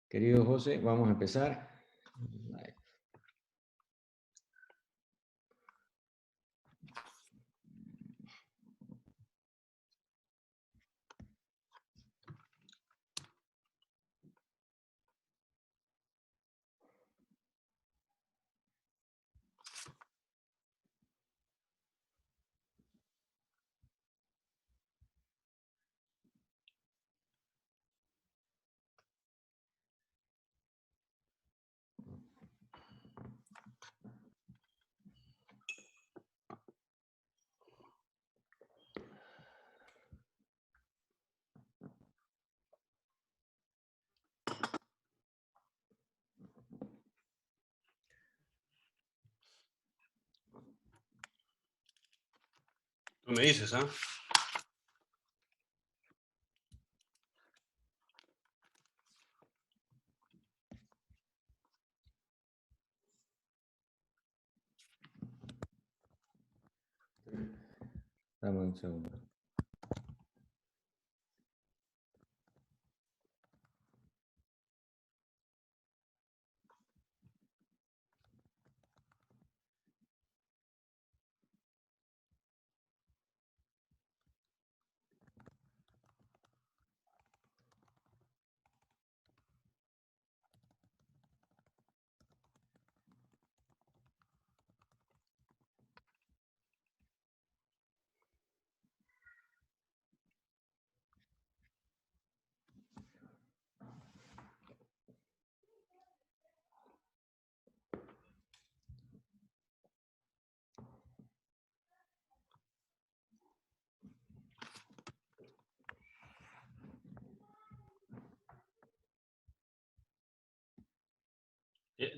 Querido José, vamos a empezar. Tú me dices, ¿ah? Dame un segundo.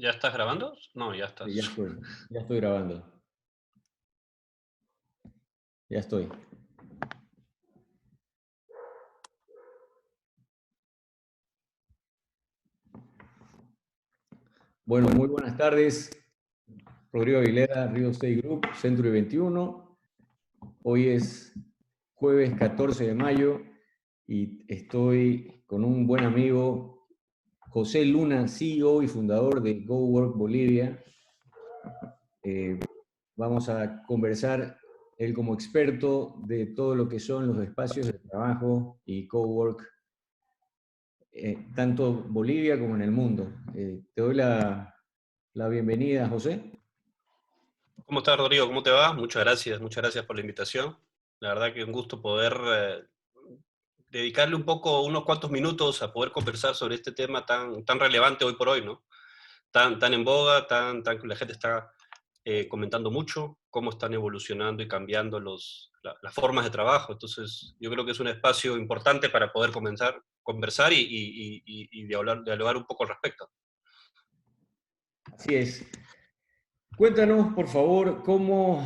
¿Ya estás grabando? No, ya estás. Ya estoy grabando. Ya estoy. Bueno, muy buenas tardes. Rodrigo Aguilera, Real Estate Group, Century 21. Hoy es jueves 14 de mayo y estoy con un buen amigo, José Luna, CEO y fundador de GoWork Bolivia. Vamos a conversar, él como experto de todo lo que son los espacios de trabajo y cowork, tanto Bolivia como en el mundo. Te doy la bienvenida, José. ¿Cómo estás, Rodrigo? ¿Cómo te va? Muchas gracias por la invitación. La verdad que un gusto poder dedicarle un poco, unos cuantos minutos a poder conversar sobre este tema tan relevante hoy por hoy, ¿no? Tan en boga, tan que la gente está comentando mucho, cómo están evolucionando y cambiando las formas de trabajo. Entonces, yo creo que es un espacio importante para poder conversar y dialogar un poco al respecto. Así es. Cuéntanos, por favor, cómo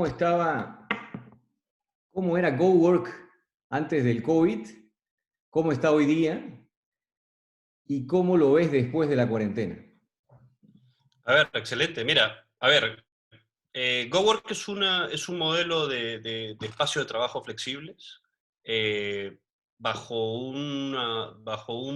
estaba, cómo era GoWork antes del COVID, cómo está hoy día y cómo lo ves después de la cuarentena. A ver, excelente. Mira, a ver, GoWork es un modelo de espacio de trabajo flexibles eh, bajo un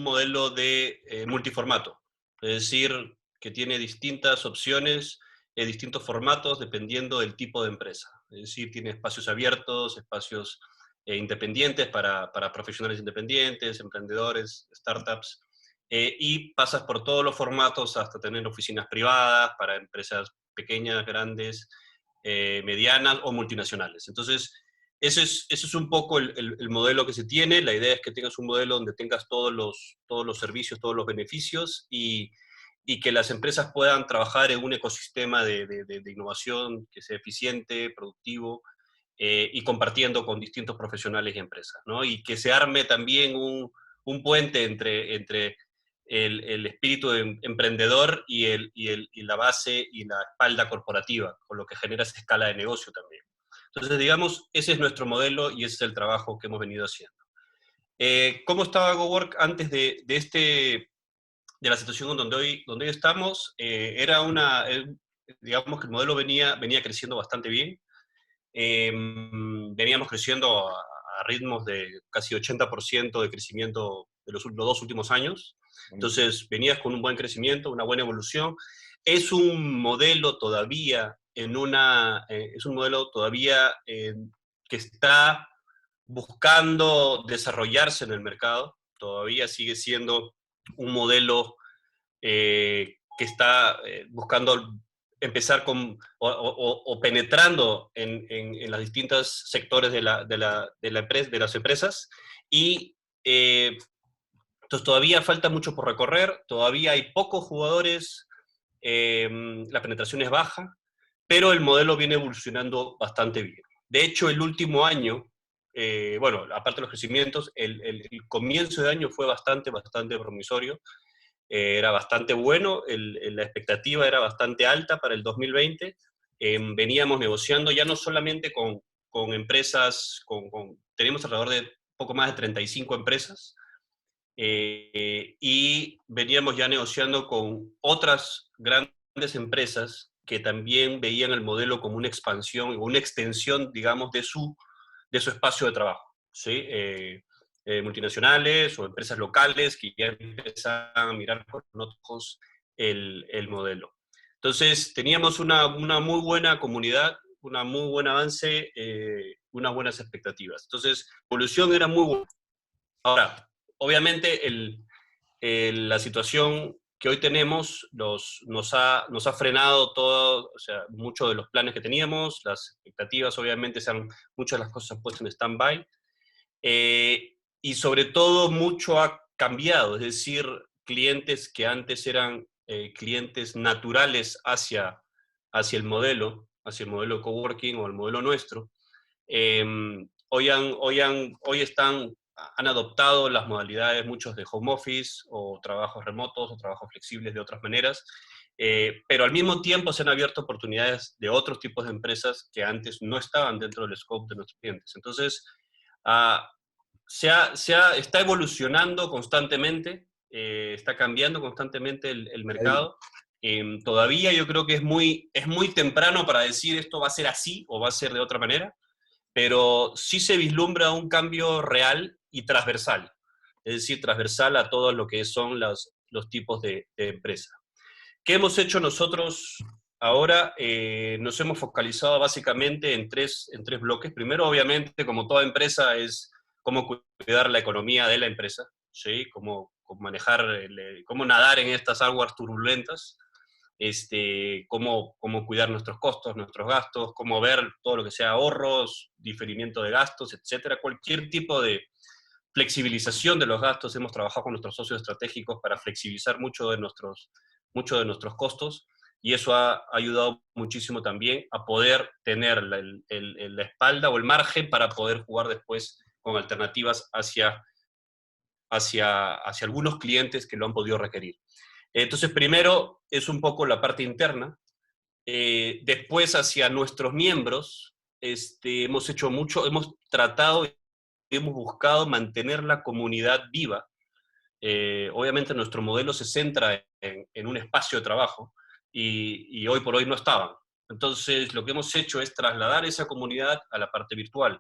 modelo de multiformato. Es decir, que tiene distintas opciones, distintos formatos dependiendo del tipo de empresa. Es decir, tiene espacios abiertos, espacios independientes para profesionales independientes, emprendedores, startups, y pasas por todos los formatos hasta tener oficinas privadas para empresas pequeñas, grandes, medianas o multinacionales. Entonces, ese es un poco el modelo que se tiene. La idea es que tengas un modelo donde tengas todos los servicios, todos los beneficios y que las empresas puedan trabajar en un ecosistema de innovación que sea eficiente, productivo y compartiendo con distintos profesionales y empresas, ¿no? Y que se arme también un puente entre el espíritu emprendedor y la base y la espalda corporativa, con lo que genera esa escala de negocio también. Entonces, digamos, ese es nuestro modelo y ese es el trabajo que hemos venido haciendo. ¿Cómo estaba GoWork antes de la situación donde hoy estamos? Digamos que el modelo venía creciendo bastante bien. Veníamos creciendo a a ritmos de casi 80% de crecimiento de los 2 últimos años. Entonces, venías con un buen crecimiento, una buena evolución. Es un modelo todavía que está buscando desarrollarse en el mercado. Todavía sigue siendo un modelo que está buscando empezar o penetrando en los distintos sectores de las empresas, y entonces todavía falta mucho por recorrer, todavía hay pocos jugadores, la penetración es baja, pero el modelo viene evolucionando bastante bien. De hecho, el último año, bueno, aparte de los crecimientos, el comienzo de año fue bastante promisorio, era bastante bueno, la expectativa era bastante alta para el 2020. Veníamos negociando ya no solamente con empresas, tenemos alrededor de poco más de 35 empresas, y veníamos ya negociando con otras grandes empresas que también veían el modelo como una expansión, una extensión, digamos, de su espacio de trabajo, ¿sí? Multinacionales o empresas locales que ya empezaban a mirar con otros ojos el modelo. Entonces, teníamos una muy buena comunidad, un muy buen avance, unas buenas expectativas. Entonces, la evolución era muy buena. Ahora, obviamente, la situación que hoy tenemos nos ha frenado todo, o sea, muchos de los planes que teníamos, las expectativas, obviamente, muchas de las cosas puestas en stand-by, y sobre todo mucho ha cambiado, es decir, clientes que antes eran clientes naturales hacia el modelo coworking o el modelo nuestro, hoy han adoptado las modalidades, muchos de home office o trabajos remotos o trabajos flexibles de otras maneras, pero al mismo tiempo se han abierto oportunidades de otros tipos de empresas que antes no estaban dentro del scope de nuestros clientes. Entonces, ah, está evolucionando constantemente, está cambiando constantemente el mercado. Todavía yo creo que es muy temprano para decir esto va a ser así o va a ser de otra manera, pero sí se vislumbra un cambio real y transversal, es decir, transversal a todo lo que son los tipos de empresa. ¿Qué hemos hecho nosotros ahora? Nos hemos focalizado básicamente en tres bloques. Primero, obviamente, como toda empresa, es cómo cuidar la economía de la empresa, ¿sí? Cómo manejar, cómo nadar en estas aguas turbulentas, cómo cuidar nuestros costos, nuestros gastos, cómo ver todo lo que sea ahorros, diferimiento de gastos, etcétera. Cualquier tipo de flexibilización de los gastos. Hemos trabajado con nuestros socios estratégicos para flexibilizar mucho de nuestros costos, y eso ha ayudado muchísimo también a poder tener la espalda o el margen para poder jugar después con alternativas hacia algunos clientes que lo han podido requerir. Entonces, primero es un poco la parte interna. Después, hacia nuestros miembros, hemos hecho mucho, hemos tratado, hemos buscado mantener la comunidad viva. Obviamente nuestro modelo se centra en un espacio de trabajo, y hoy por hoy no estaban. Entonces, lo que hemos hecho es trasladar esa comunidad a la parte virtual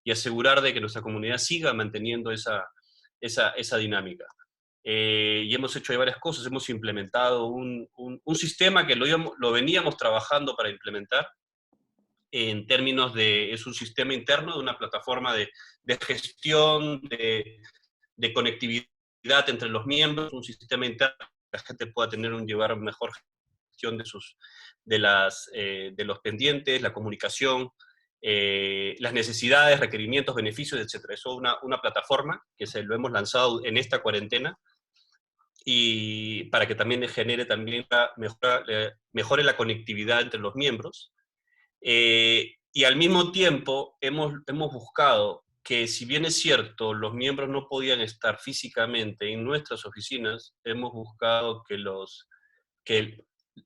y asegurar de que nuestra comunidad siga manteniendo esa dinámica. Y hemos hecho varias cosas. Hemos implementado un sistema que lo veníamos trabajando para implementar, en términos es un sistema interno de una plataforma de gestión, de conectividad entre los miembros, un sistema interno que la gente pueda llevar mejor gestión de los pendientes, la comunicación, las necesidades, requerimientos, beneficios, etc. Eso es una plataforma que lo hemos lanzado en esta cuarentena, y para que también genere mejore la conectividad entre los miembros. Y al mismo tiempo hemos buscado que, si bien es cierto, los miembros no podían estar físicamente en nuestras oficinas, hemos buscado que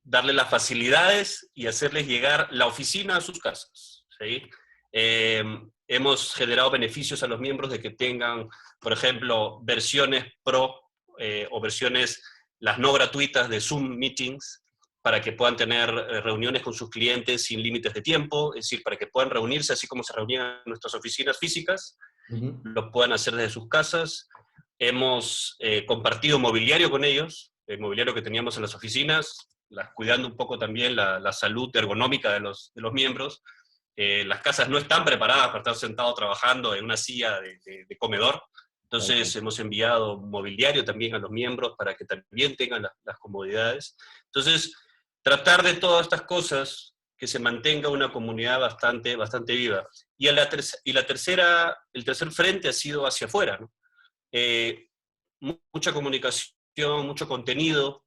darle las facilidades y hacerles llegar la oficina a sus casas, ¿sí? Hemos generado beneficios a los miembros de que tengan, por ejemplo, versiones pro o versiones, las no gratuitas de Zoom Meetings, para que puedan tener reuniones con sus clientes sin límites de tiempo, es decir, para que puedan reunirse así como se reunían en nuestras oficinas físicas, Ujú. lo puedan hacer desde sus casas. Hemos compartido mobiliario con ellos, el mobiliario que teníamos en las oficinas, cuidando un poco también la salud ergonómica de los miembros. Las casas no están preparadas para estar sentado trabajando en una silla de comedor, Tal cual. entonces hemos enviado mobiliario también a los miembros para que también tengan las comodidades. Entonces, tratar de todas estas cosas, que se mantenga una comunidad bastante, bastante viva. El tercer frente ha sido hacia afuera, ¿no? Eh, Mucha comunicación, mucho contenido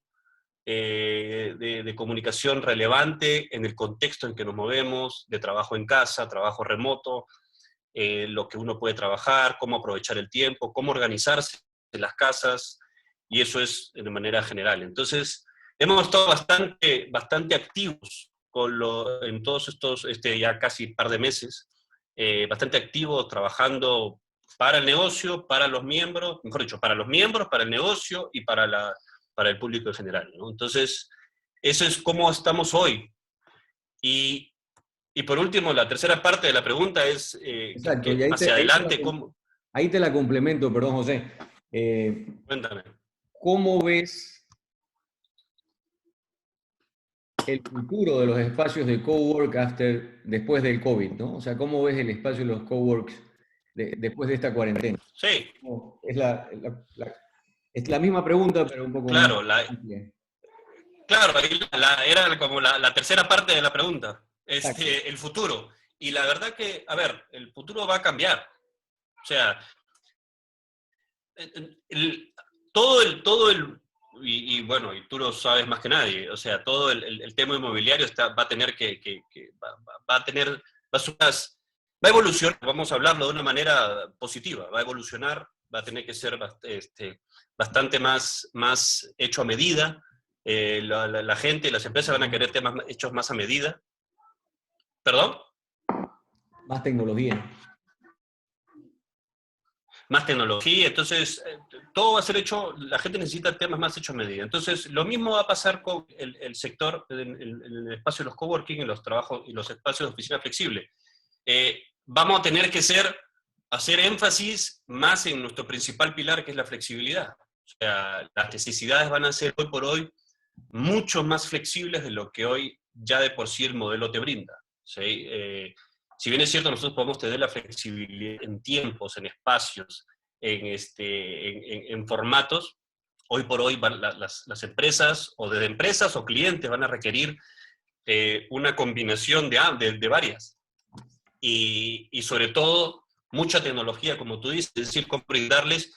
de comunicación relevante en el contexto en que nos movemos, de trabajo en casa, trabajo remoto, lo que uno puede trabajar, cómo aprovechar el tiempo, cómo organizarse en las casas, y eso es de manera general. Entonces, hemos estado bastante, bastante activos en todos estos, ya casi par de meses, bastante activos trabajando para el negocio, para los miembros, mejor dicho, para los miembros, para el negocio y para el público en general, ¿no? Entonces, eso es cómo estamos hoy. Y, y por último, la tercera parte de la pregunta es Exacto, y que hacia adelante, ¿cómo? ahí te la complemento, perdón, José. Cuéntame. ¿Cómo ves el futuro de los espacios de cowork después del COVID, ¿no? O sea, ¿cómo ves el espacio de los coworks después de esta cuarentena? Sí, Es la misma pregunta, pero un poco más claro, amplia. claro, ahí era como la tercera parte de la pregunta, Exacto. el futuro. Y la verdad que, a ver, el futuro va a cambiar. O sea, el- todo el, y bueno, y tú lo sabes más que nadie, o sea, todo el tema inmobiliario va a tener va a tener, va a evolucionar, vamos a hablarlo de una manera positiva, va a evolucionar, va a tener que ser bastante más hecho a medida, la gente, las empresas van a querer temas hechos más a medida. ¿Perdón? Más tecnología. Más tecnología, entonces todo va a ser hecho, la gente necesita temas más hechos a medida. Entonces, lo mismo va a pasar con el sector, en el espacio de los coworking, en los trabajos y los espacios de oficina flexible. Vamos a tener que hacer énfasis más en nuestro principal pilar, que es la flexibilidad. O sea, las necesidades van a ser hoy por hoy mucho más flexibles de lo que hoy ya de por sí el modelo te brinda. ¿Sí? Si bien es cierto, nosotros podemos tener la flexibilidad en tiempos, en espacios, en formatos, hoy por hoy las empresas, o desde empresas o clientes, van a requerir una combinación de varias. Y sobre todo, mucha tecnología, como tú dices, es decir, cómo brindarles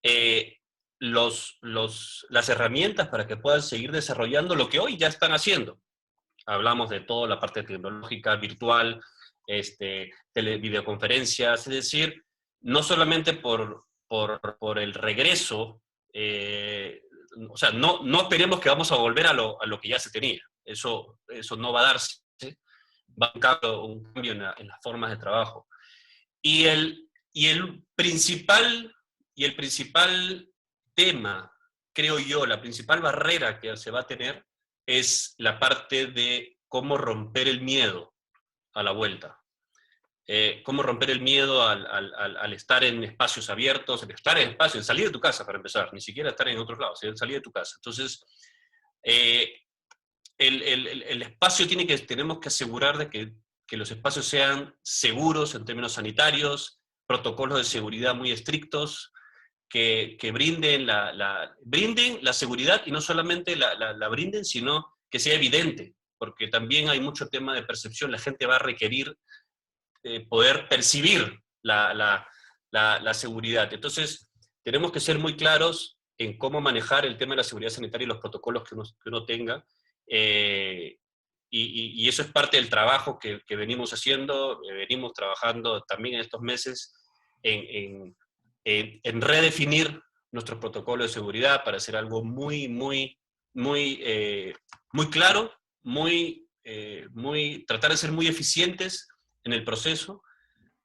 eh, las herramientas para que puedan seguir desarrollando lo que hoy ya están haciendo. Hablamos de toda la parte tecnológica, virtual, videoconferencias, es decir, no solamente por el regreso, o sea, no esperemos que vamos a volver a lo que ya se tenía, eso no va a darse, va a haber un cambio en las formas de trabajo. Y el principal tema, creo yo, la principal barrera que se va a tener es la parte de cómo romper el miedo a la vuelta. Cómo romper el miedo al estar en espacios abiertos, en salir de tu casa para empezar, ni siquiera estar en otros lados, salir de tu casa. Entonces, eh, el espacio tenemos que asegurar de que los espacios sean seguros en términos sanitarios, protocolos de seguridad muy estrictos, que brinden la seguridad, y no solamente la brinden, sino que sea evidente, porque también hay mucho tema de percepción. La gente va a requerir poder percibir la seguridad. Entonces, tenemos que ser muy claros en cómo manejar el tema de la seguridad sanitaria y los protocolos que uno tenga. eh, y eso es parte del trabajo que venimos haciendo. Venimos trabajando también en estos meses en, en redefinir nuestros protocolos de seguridad para hacer algo muy, muy, muy, muy claro, tratar de ser muy eficientes en el proceso,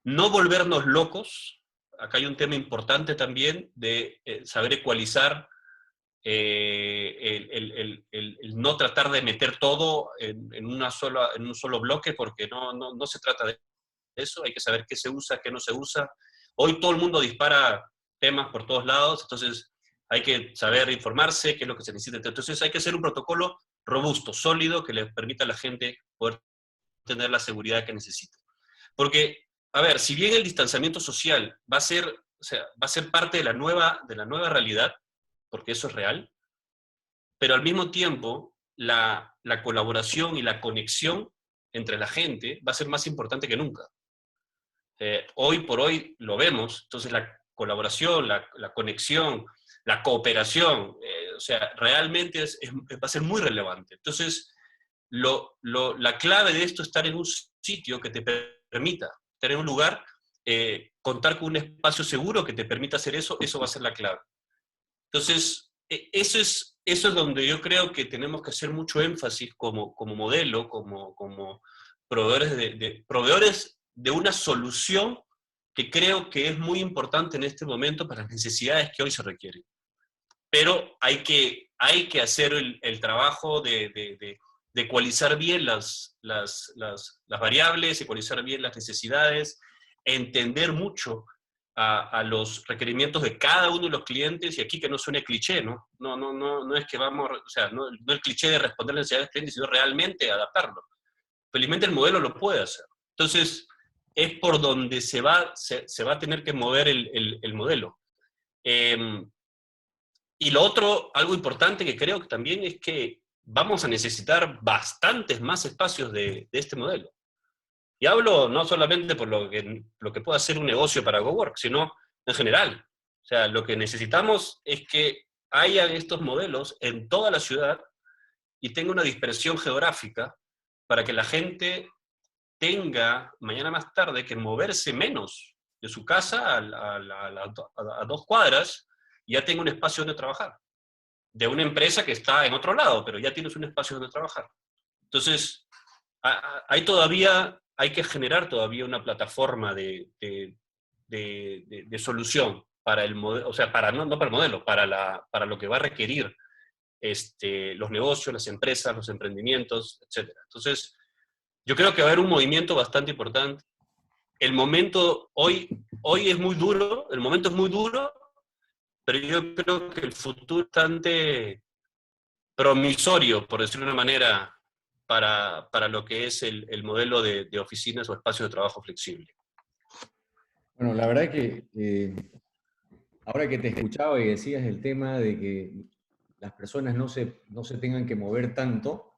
no volvernos locos. Acá hay un tema importante también de saber ecualizar, el no tratar de meter todo en un solo bloque, porque no se trata de eso. Hay que saber qué se usa, qué no se usa. Hoy todo el mundo dispara temas por todos lados, entonces hay que saber informarse, qué es lo que se necesita. Entonces hay que hacer un protocolo robusto, sólido, que le permita a la gente poder tener la seguridad que necesita. Porque, a ver, si bien el distanciamiento social va a ser, o sea, va a ser parte de la nueva realidad, porque eso es real, pero al mismo tiempo la colaboración y la conexión entre la gente va a ser más importante que nunca. Hoy por hoy lo vemos, entonces la colaboración, la conexión, la cooperación, o sea, realmente va a ser muy relevante. Entonces, la clave de esto es estar en un sitio que te permita, estar en un lugar, contar con un espacio seguro que te permita hacer eso, eso va a ser la clave. Entonces, eso es donde yo creo que tenemos que hacer mucho énfasis como modelo, como proveedores proveedores de una solución que creo que es muy importante en este momento para las necesidades que hoy se requieren. Pero hay que hacer el trabajo de ecualizar bien las variables, ecualizar bien las necesidades, entender mucho a los requerimientos de cada uno de los clientes, y aquí que no suene cliché, ¿no? No es que vamos, o sea, no el cliché de responder a las necesidades del cliente, sino realmente adaptarlo. Felizmente el modelo lo puede hacer. Entonces, es por donde se va a tener que mover el modelo. Y lo otro, algo importante que creo que también es que vamos a necesitar bastantes más espacios de este modelo. Y hablo no solamente por lo que pueda ser un negocio para GoWork, sino en general. O sea, lo que necesitamos es que haya estos modelos en toda la ciudad y tenga una dispersión geográfica para que la gente tenga mañana más tarde que moverse menos de su casa a 2 cuadras y ya tenga un espacio donde trabajar. De una empresa que está en otro lado, pero ya tienes un espacio donde trabajar. Entonces, hay que generar todavía una plataforma de solución para el modelo, o sea, no para el modelo, para lo que va a requerir los negocios, las empresas, los emprendimientos, etc. Entonces, yo creo que va a haber un movimiento bastante importante. El momento hoy es muy duro, el momento es muy duro, pero yo creo que el futuro es bastante promisorio, por decirlo de una manera, para lo que es el modelo de oficinas o espacio de trabajo flexible. Bueno, la verdad que ahora que te escuchaba y decías el tema de que las personas no se tengan que mover tanto,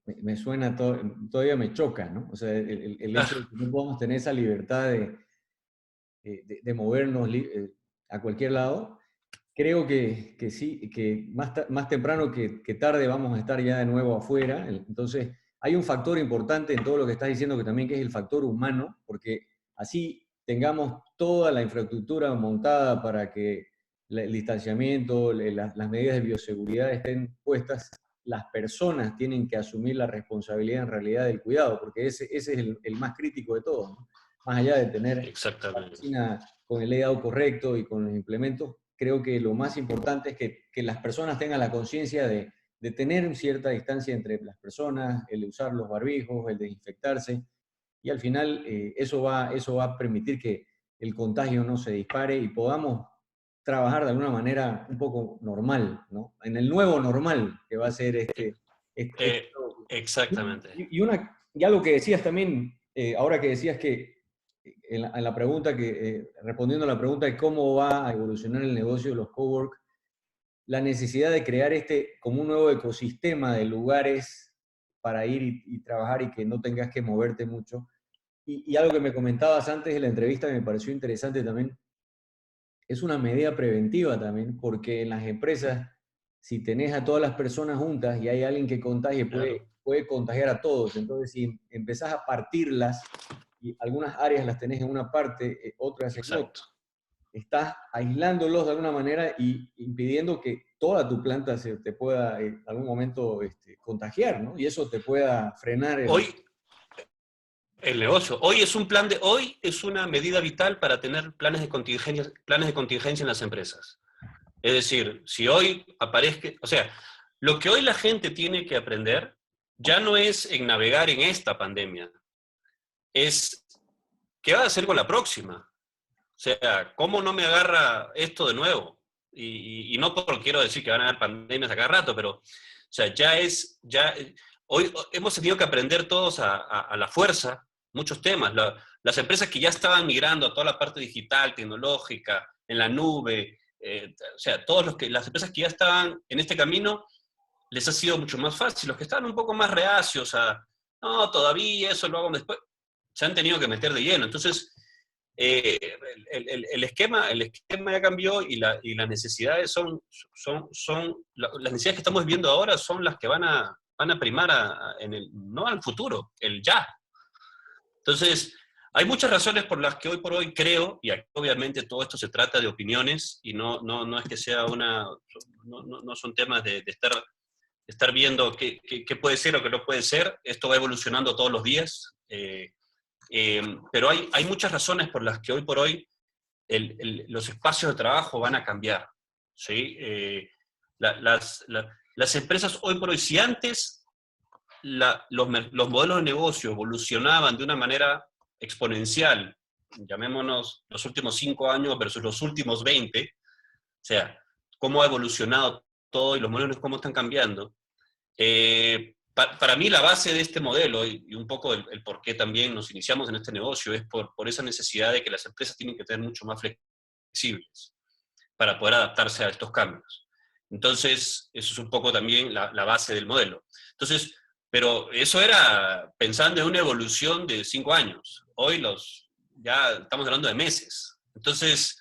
me suena, todavía me choca, ¿no? O sea, el hecho de que no podamos tener esa libertad de movernos a cualquier lado, creo que sí, que más temprano que tarde vamos a estar ya de nuevo afuera. Entonces, hay un factor importante en todo lo que estás diciendo que también que es el factor humano, porque así tengamos toda la infraestructura montada para que el distanciamiento, las medidas de bioseguridad estén puestas, las personas tienen que asumir la responsabilidad en realidad del cuidado, porque ese es el más crítico de todo, ¿no? Más allá de tener la oficina con el layout correcto y con los implementos, creo que lo más importante es que las personas tengan la conciencia de tener cierta distancia entre las personas, el de usar los barbijos, el de desinfectarse, y al final eso va a permitir que el contagio no se dispare y podamos trabajar de alguna manera un poco normal, ¿no? En el nuevo normal que va a ser Exactamente. Y algo que decías también, ahora que decías que en la pregunta respondiendo a la pregunta de cómo va a evolucionar el negocio de los cowork, la necesidad de crear como un nuevo ecosistema de lugares para ir y trabajar y que no tengas que moverte mucho. Y algo que me comentabas antes de la entrevista que me pareció interesante también, es una medida preventiva también, porque en las empresas, si tenés a todas las personas juntas y hay alguien que contagie, puede contagiar a todos. Entonces, si empezás a partirlas y algunas áreas las tenés en una parte, otras en otra, estás aislándolos de alguna manera y impidiendo que toda tu planta se te pueda en algún momento contagiar, ¿no? Y eso te pueda frenar el negocio. Hoy es una medida vital para tener planes de contingencia en las empresas. Es decir, si hoy aparezca, o sea, lo que hoy la gente tiene que aprender ya no es en navegar en esta pandemia, es qué va a hacer con la próxima. sea, ¿cómo no me agarra esto de nuevo? Y no porque quiero decir que van a haber pandemias a cada rato, pero, o sea, hoy hemos tenido que aprender todos a la fuerza muchos temas. Las empresas que ya estaban migrando a toda la parte digital, tecnológica, en la nube, o sea, las empresas que ya estaban en este camino, les ha sido mucho más fácil. Los que estaban un poco más reacios no, todavía eso lo hago después, se han tenido que meter de lleno. Entonces, eh, el esquema ya cambió y las necesidades las necesidades que estamos viendo ahora son las que van a primar no al futuro, el ya. Entonces, hay muchas razones por las que hoy por hoy creo, y aquí obviamente todo esto se trata de opiniones y no es que sea no son temas de estar viendo qué puede ser o qué no puede ser. Esto va evolucionando todos los días. Pero hay muchas razones por las que hoy por hoy los espacios de trabajo van a cambiar. ¿Sí? Las empresas hoy por hoy, si antes los modelos de negocio evolucionaban de una manera exponencial, llamémonos los últimos 5 años versus los últimos 20, o sea, cómo ha evolucionado todo y los modelos cómo están cambiando. Para mí la base de este modelo y un poco el por qué también nos iniciamos en este negocio es por esa necesidad de que las empresas tienen que ser mucho más flexibles para poder adaptarse a estos cambios. Entonces, eso es un poco también la base del modelo. Entonces, pero eso era pensando en una evolución de 5 años. Hoy ya estamos hablando de meses. Entonces,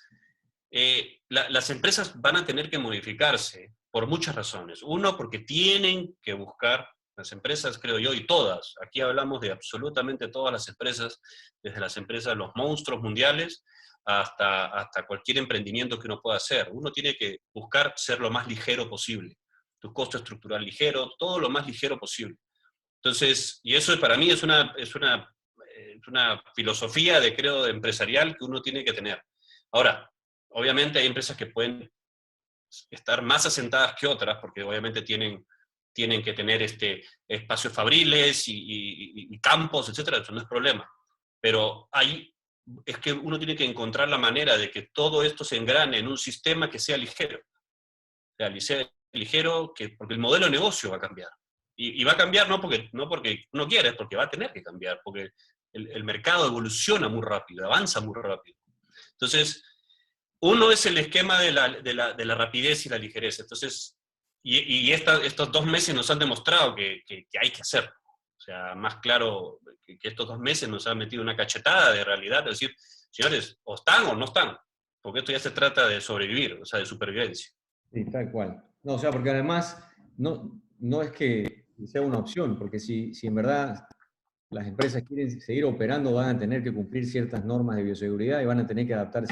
las empresas van a tener que modificarse por muchas razones. Uno, porque tienen que buscar, las empresas creo yo, y todas, aquí hablamos de absolutamente todas las empresas, desde las empresas, los monstruos mundiales, hasta cualquier emprendimiento que uno pueda hacer. Uno tiene que buscar ser lo más ligero posible, tu costo estructural ligero, todo lo más ligero posible. Entonces, y eso para mí es una filosofía creo, empresarial que uno tiene que tener. Ahora, obviamente hay empresas que pueden estar más asentadas que otras, porque obviamente tienen que tener espacios fabriles y campos, etcétera, eso no es problema. Pero es que uno tiene que encontrar la manera de que todo esto se engrane en un sistema que sea ligero. O sea, ligero, porque el modelo de negocio va a cambiar. Y va a cambiar no porque uno quiere, es porque va a tener que cambiar, porque el mercado evoluciona muy rápido, avanza muy rápido. Entonces, uno es el esquema de la rapidez y la ligereza. Entonces, estos 2 meses nos han demostrado que hay que hacerlo. O sea, más claro que estos 2 meses nos han metido una cachetada de realidad, de decir, señores, o están o no están, porque esto ya se trata de sobrevivir, o sea, de supervivencia. Sí, tal cual. No, o sea, porque además no es que sea una opción, porque si en verdad las empresas quieren seguir operando, van a tener que cumplir ciertas normas de bioseguridad y van a tener que adaptar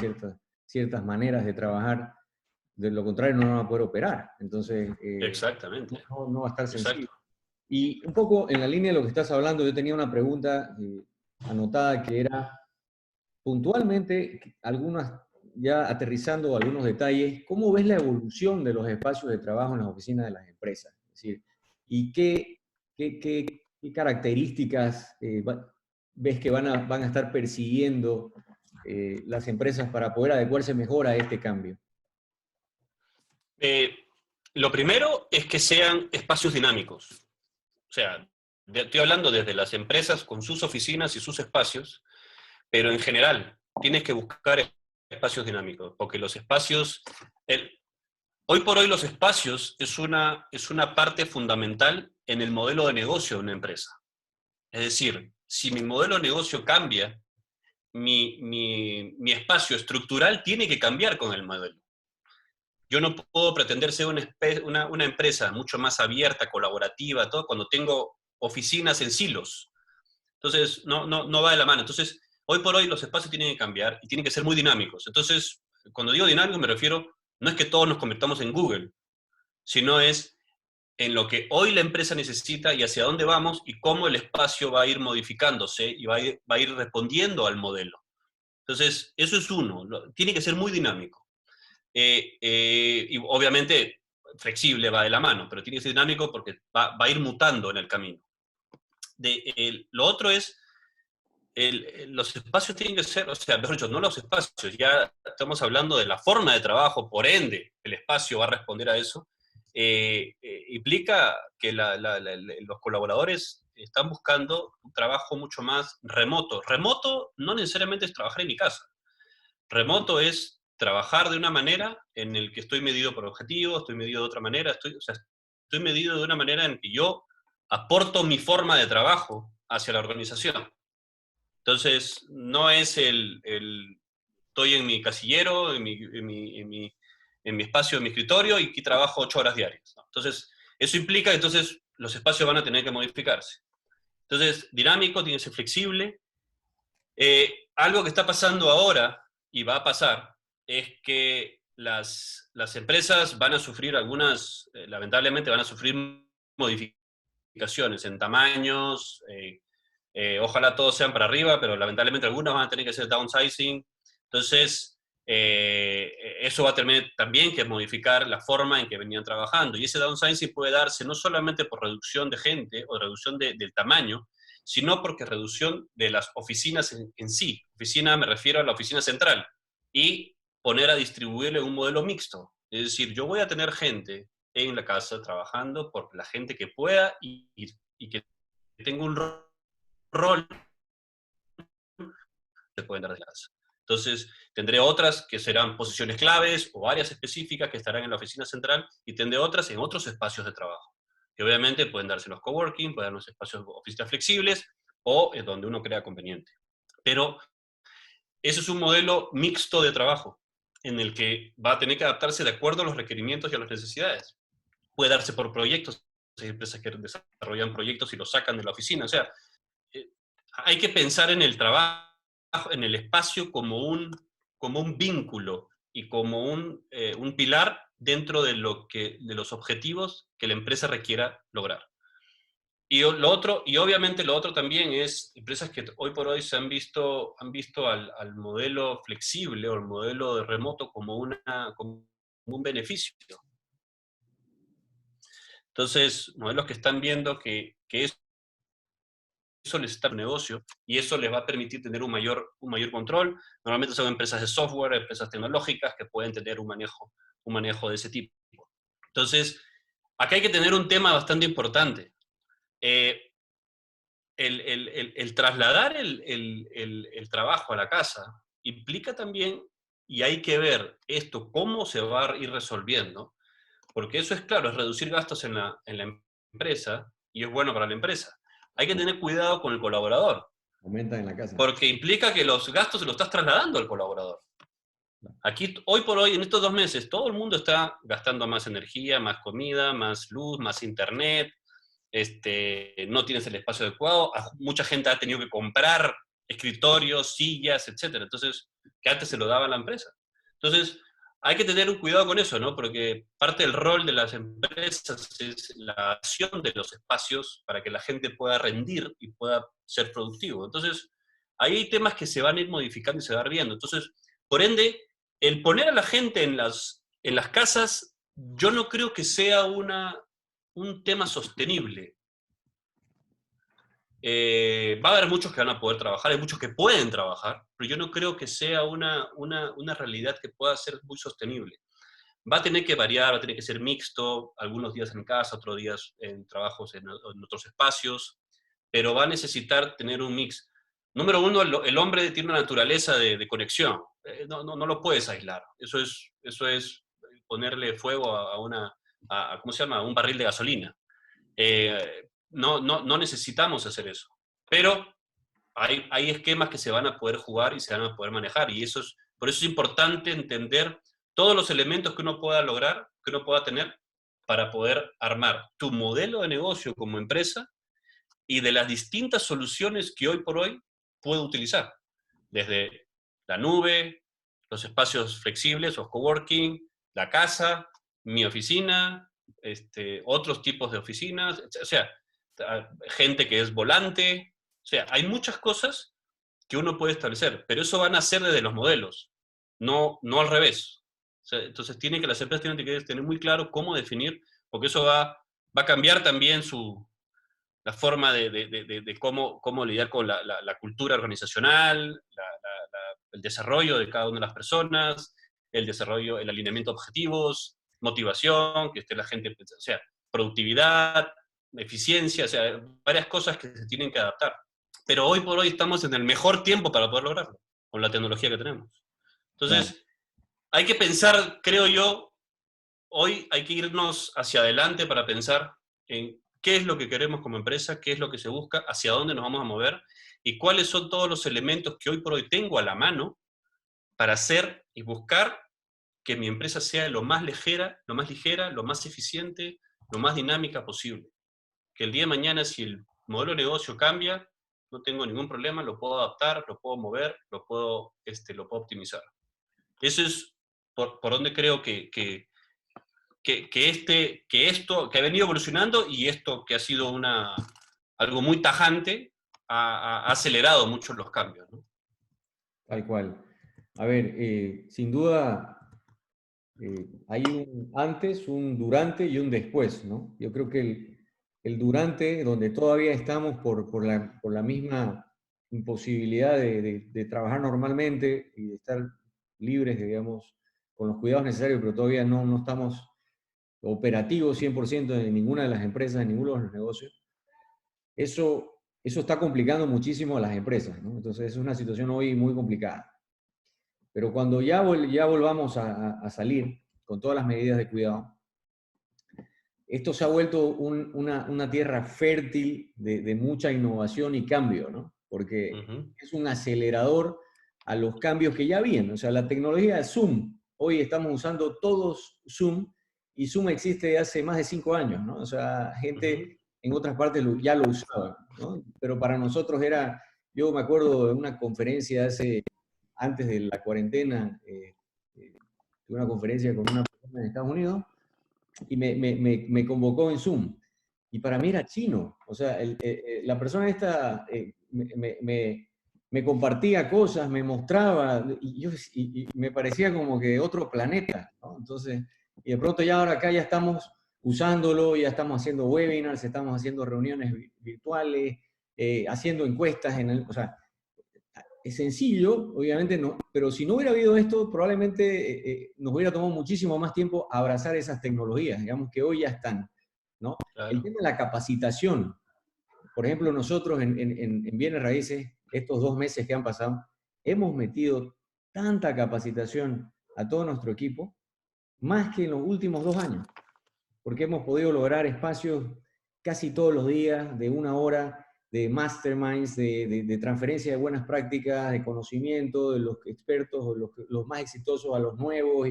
ciertas maneras de trabajar. De lo contrario, no van a poder operar. Entonces, Exactamente. no va a estar sencillo. Exacto. Y un poco en la línea de lo que estás hablando, yo tenía una pregunta anotada que era, puntualmente, algunas, ya aterrizando algunos detalles, ¿cómo ves la evolución de los espacios de trabajo en las oficinas de las empresas? Es decir, ¿y qué características ves que van a estar persiguiendo las empresas para poder adecuarse mejor a este cambio? Lo primero es que sean espacios dinámicos. O sea, estoy hablando desde las empresas con sus oficinas y sus espacios, pero en general tienes que buscar espacios dinámicos, porque los espacios, hoy por hoy los espacios es una parte fundamental en el modelo de negocio de una empresa. Es decir, si mi modelo de negocio cambia, mi espacio estructural tiene que cambiar con el modelo. Yo no puedo pretender ser una empresa mucho más abierta, colaborativa, todo, cuando tengo oficinas en silos. Entonces, no va de la mano. Entonces, hoy por hoy los espacios tienen que cambiar y tienen que ser muy dinámicos. Entonces, cuando digo dinámicos me refiero, no es que todos nos convirtamos en Google, sino es en lo que hoy la empresa necesita y hacia dónde vamos y cómo el espacio va a ir modificándose y va a ir respondiendo al modelo. Entonces, eso es uno, tiene que ser muy dinámico. Y obviamente flexible va de la mano, pero tiene que ser dinámico porque va a ir mutando en el camino. Lo otro es los espacios tienen que ser, o sea, mejor dicho, no los espacios, ya estamos hablando de la forma de trabajo, por ende, el espacio va a responder a eso, implica que los colaboradores están buscando un trabajo mucho más remoto. Remoto no necesariamente es trabajar en mi casa. Remoto es trabajar de una manera en el que estoy medido por objetivos, estoy medido de otra manera, o sea, estoy medido de una manera en que yo aporto mi forma de trabajo hacia la organización. Entonces, no es estoy en mi casillero, en mi espacio, en mi escritorio, y aquí trabajo 8 horas diarias, ¿no? Entonces, eso implica que entonces los espacios van a tener que modificarse. Entonces, dinámico, tiene que ser flexible. Algo que está pasando ahora, y va a pasar, es que las empresas van a sufrir lamentablemente van a sufrir modificaciones en tamaños, ojalá todos sean para arriba, pero lamentablemente algunas van a tener que hacer downsizing. Entonces, eso va a tener también que modificar la forma en que venían trabajando. Y ese downsizing puede darse no solamente por reducción de gente o reducción del tamaño, sino porque reducción de las oficinas en sí. Oficina, me refiero a la oficina central. Y poner a distribuirle un modelo mixto. Es decir, yo voy a tener gente en la casa trabajando por la gente que pueda y que tenga un rol se pueden dar de casa. Entonces, tendré otras que serán posiciones claves o áreas específicas que estarán en la oficina central y tendré otras en otros espacios de trabajo, que obviamente pueden darse los coworking, pueden darse espacios oficinas flexibles o en donde uno crea conveniente. Pero ese es un modelo mixto de trabajo en el que va a tener que adaptarse de acuerdo a los requerimientos y a las necesidades. Puede darse por proyectos, hay empresas que desarrollan proyectos y los sacan de la oficina. O sea, hay que pensar en el trabajo, en el espacio como un vínculo y como un pilar dentro de los objetivos que la empresa requiera lograr. Y obviamente lo otro también es empresas que hoy por hoy han visto al modelo flexible o el modelo de remoto como un beneficio. Entonces, modelos que están viendo que eso les está en negocio y eso les va a permitir tener un mayor control. Normalmente son empresas de software, empresas tecnológicas que pueden tener un manejo de ese tipo. Entonces, acá hay que tener un tema bastante importante. El trasladar el trabajo a la casa implica también, y hay que ver esto, cómo se va a ir resolviendo, porque eso es claro, es reducir gastos en la empresa y es bueno para la empresa. Hay que tener cuidado con el colaborador. Aumenta en la casa. Porque implica que los gastos se los estás trasladando al colaborador. Aquí, hoy por hoy, en estos 2 meses, todo el mundo está gastando más energía, más comida, más luz, más internet, no tienes el espacio adecuado, mucha gente ha tenido que comprar escritorios, sillas, etc. Entonces, que antes se lo daba a la empresa. Entonces, hay que tener un cuidado con eso, ¿no? Porque parte del rol de las empresas es la acción de los espacios para que la gente pueda rendir y pueda ser productivo. Entonces, ahí hay temas que se van a ir modificando y se van viendo. Entonces, por ende, el poner a la gente en las casas, yo no creo que sea un tema sostenible. Va a haber muchos que van a poder trabajar, hay muchos que pueden trabajar, pero yo no creo que sea una realidad que pueda ser muy sostenible. Va a tener que variar, va a tener que ser mixto, algunos días en casa, otros días en trabajos en otros espacios, pero va a necesitar tener un mix. Número uno, el hombre tiene una naturaleza de conexión, no lo puedes aislar, eso es ponerle fuego ¿cómo se llama?, a un barril de gasolina. No necesitamos hacer eso, pero hay esquemas que se van a poder jugar y se van a poder manejar, y por eso es importante entender todos los elementos que uno pueda lograr, que uno pueda tener, para poder armar tu modelo de negocio como empresa y de las distintas soluciones que hoy por hoy puedo utilizar, desde la nube, los espacios flexibles o coworking, la casa, mi oficina, otros tipos de oficinas, o sea, gente que es volante, o sea, hay muchas cosas que uno puede establecer, pero eso van a ser desde los modelos, no al revés. O sea, entonces las empresas tienen que tener muy claro cómo definir, porque eso va a cambiar también la forma de cómo lidiar con la cultura organizacional, el desarrollo de cada una de las personas, el desarrollo, el alineamiento de objetivos, motivación, que esté la gente, o sea, productividad, eficiencia, o sea, varias cosas que se tienen que adaptar. Pero hoy por hoy estamos en el mejor tiempo para poder lograrlo, con la tecnología que tenemos. Claro. Entonces, hay que pensar, creo yo, hoy hay que irnos hacia adelante para pensar en qué es lo que queremos como empresa, qué es lo que se busca, hacia dónde nos vamos a mover y cuáles son todos los elementos que hoy por hoy tengo a la mano para hacer y buscar que mi empresa sea lo más ligera, lo más eficiente, lo más dinámica posible. Que el día de mañana, si el modelo de negocio cambia, no tengo ningún problema, lo puedo adaptar, lo puedo mover, lo puedo optimizar. Eso es por donde creo que esto que ha venido evolucionando y esto que ha sido algo muy tajante ha acelerado mucho los cambios, ¿no? Tal cual. A ver, sin duda hay un antes, un durante y un después, ¿no? Yo creo que el durante, donde todavía estamos por la misma imposibilidad de trabajar normalmente y de estar libres, digamos, con los cuidados necesarios, pero todavía no estamos operativos 100% en ninguna de las empresas, en ninguno de los negocios. Eso está complicando muchísimo a las empresas, ¿no? Entonces es una situación hoy muy complicada. Pero cuando ya volvamos a salir con todas las medidas de cuidado, esto se ha vuelto una tierra fértil de mucha innovación y cambio, ¿no? Porque es un acelerador a los cambios que ya habían. O sea, la tecnología de Zoom, hoy estamos usando todos Zoom, y Zoom existe hace más de 5 años, ¿no? O sea, gente en otras partes ya lo usaba, ¿no? Pero para nosotros yo me acuerdo de una conferencia antes de la cuarentena, una conferencia con una persona en Estados Unidos, y me convocó en Zoom. Y para mí era chino. O sea, la persona esta me compartía cosas, me mostraba, y me parecía como que otro planeta, ¿no? Entonces, y de pronto ya ahora acá ya estamos usándolo, ya estamos haciendo webinars, estamos haciendo reuniones virtuales, haciendo encuestas, o sea, es sencillo, obviamente no, pero si no hubiera habido esto, probablemente nos hubiera tomado muchísimo más tiempo abrazar esas tecnologías, digamos que hoy ya están, ¿no? Claro. El tema de la capacitación, por ejemplo, nosotros en Bienes Raíces, estos 2 meses que han pasado, hemos metido tanta capacitación a todo nuestro equipo, más que en los últimos 2 años, porque hemos podido lograr espacios casi todos los días de 1 hora, de masterminds, de transferencia de buenas prácticas, de conocimiento de los expertos, los más exitosos a los nuevos,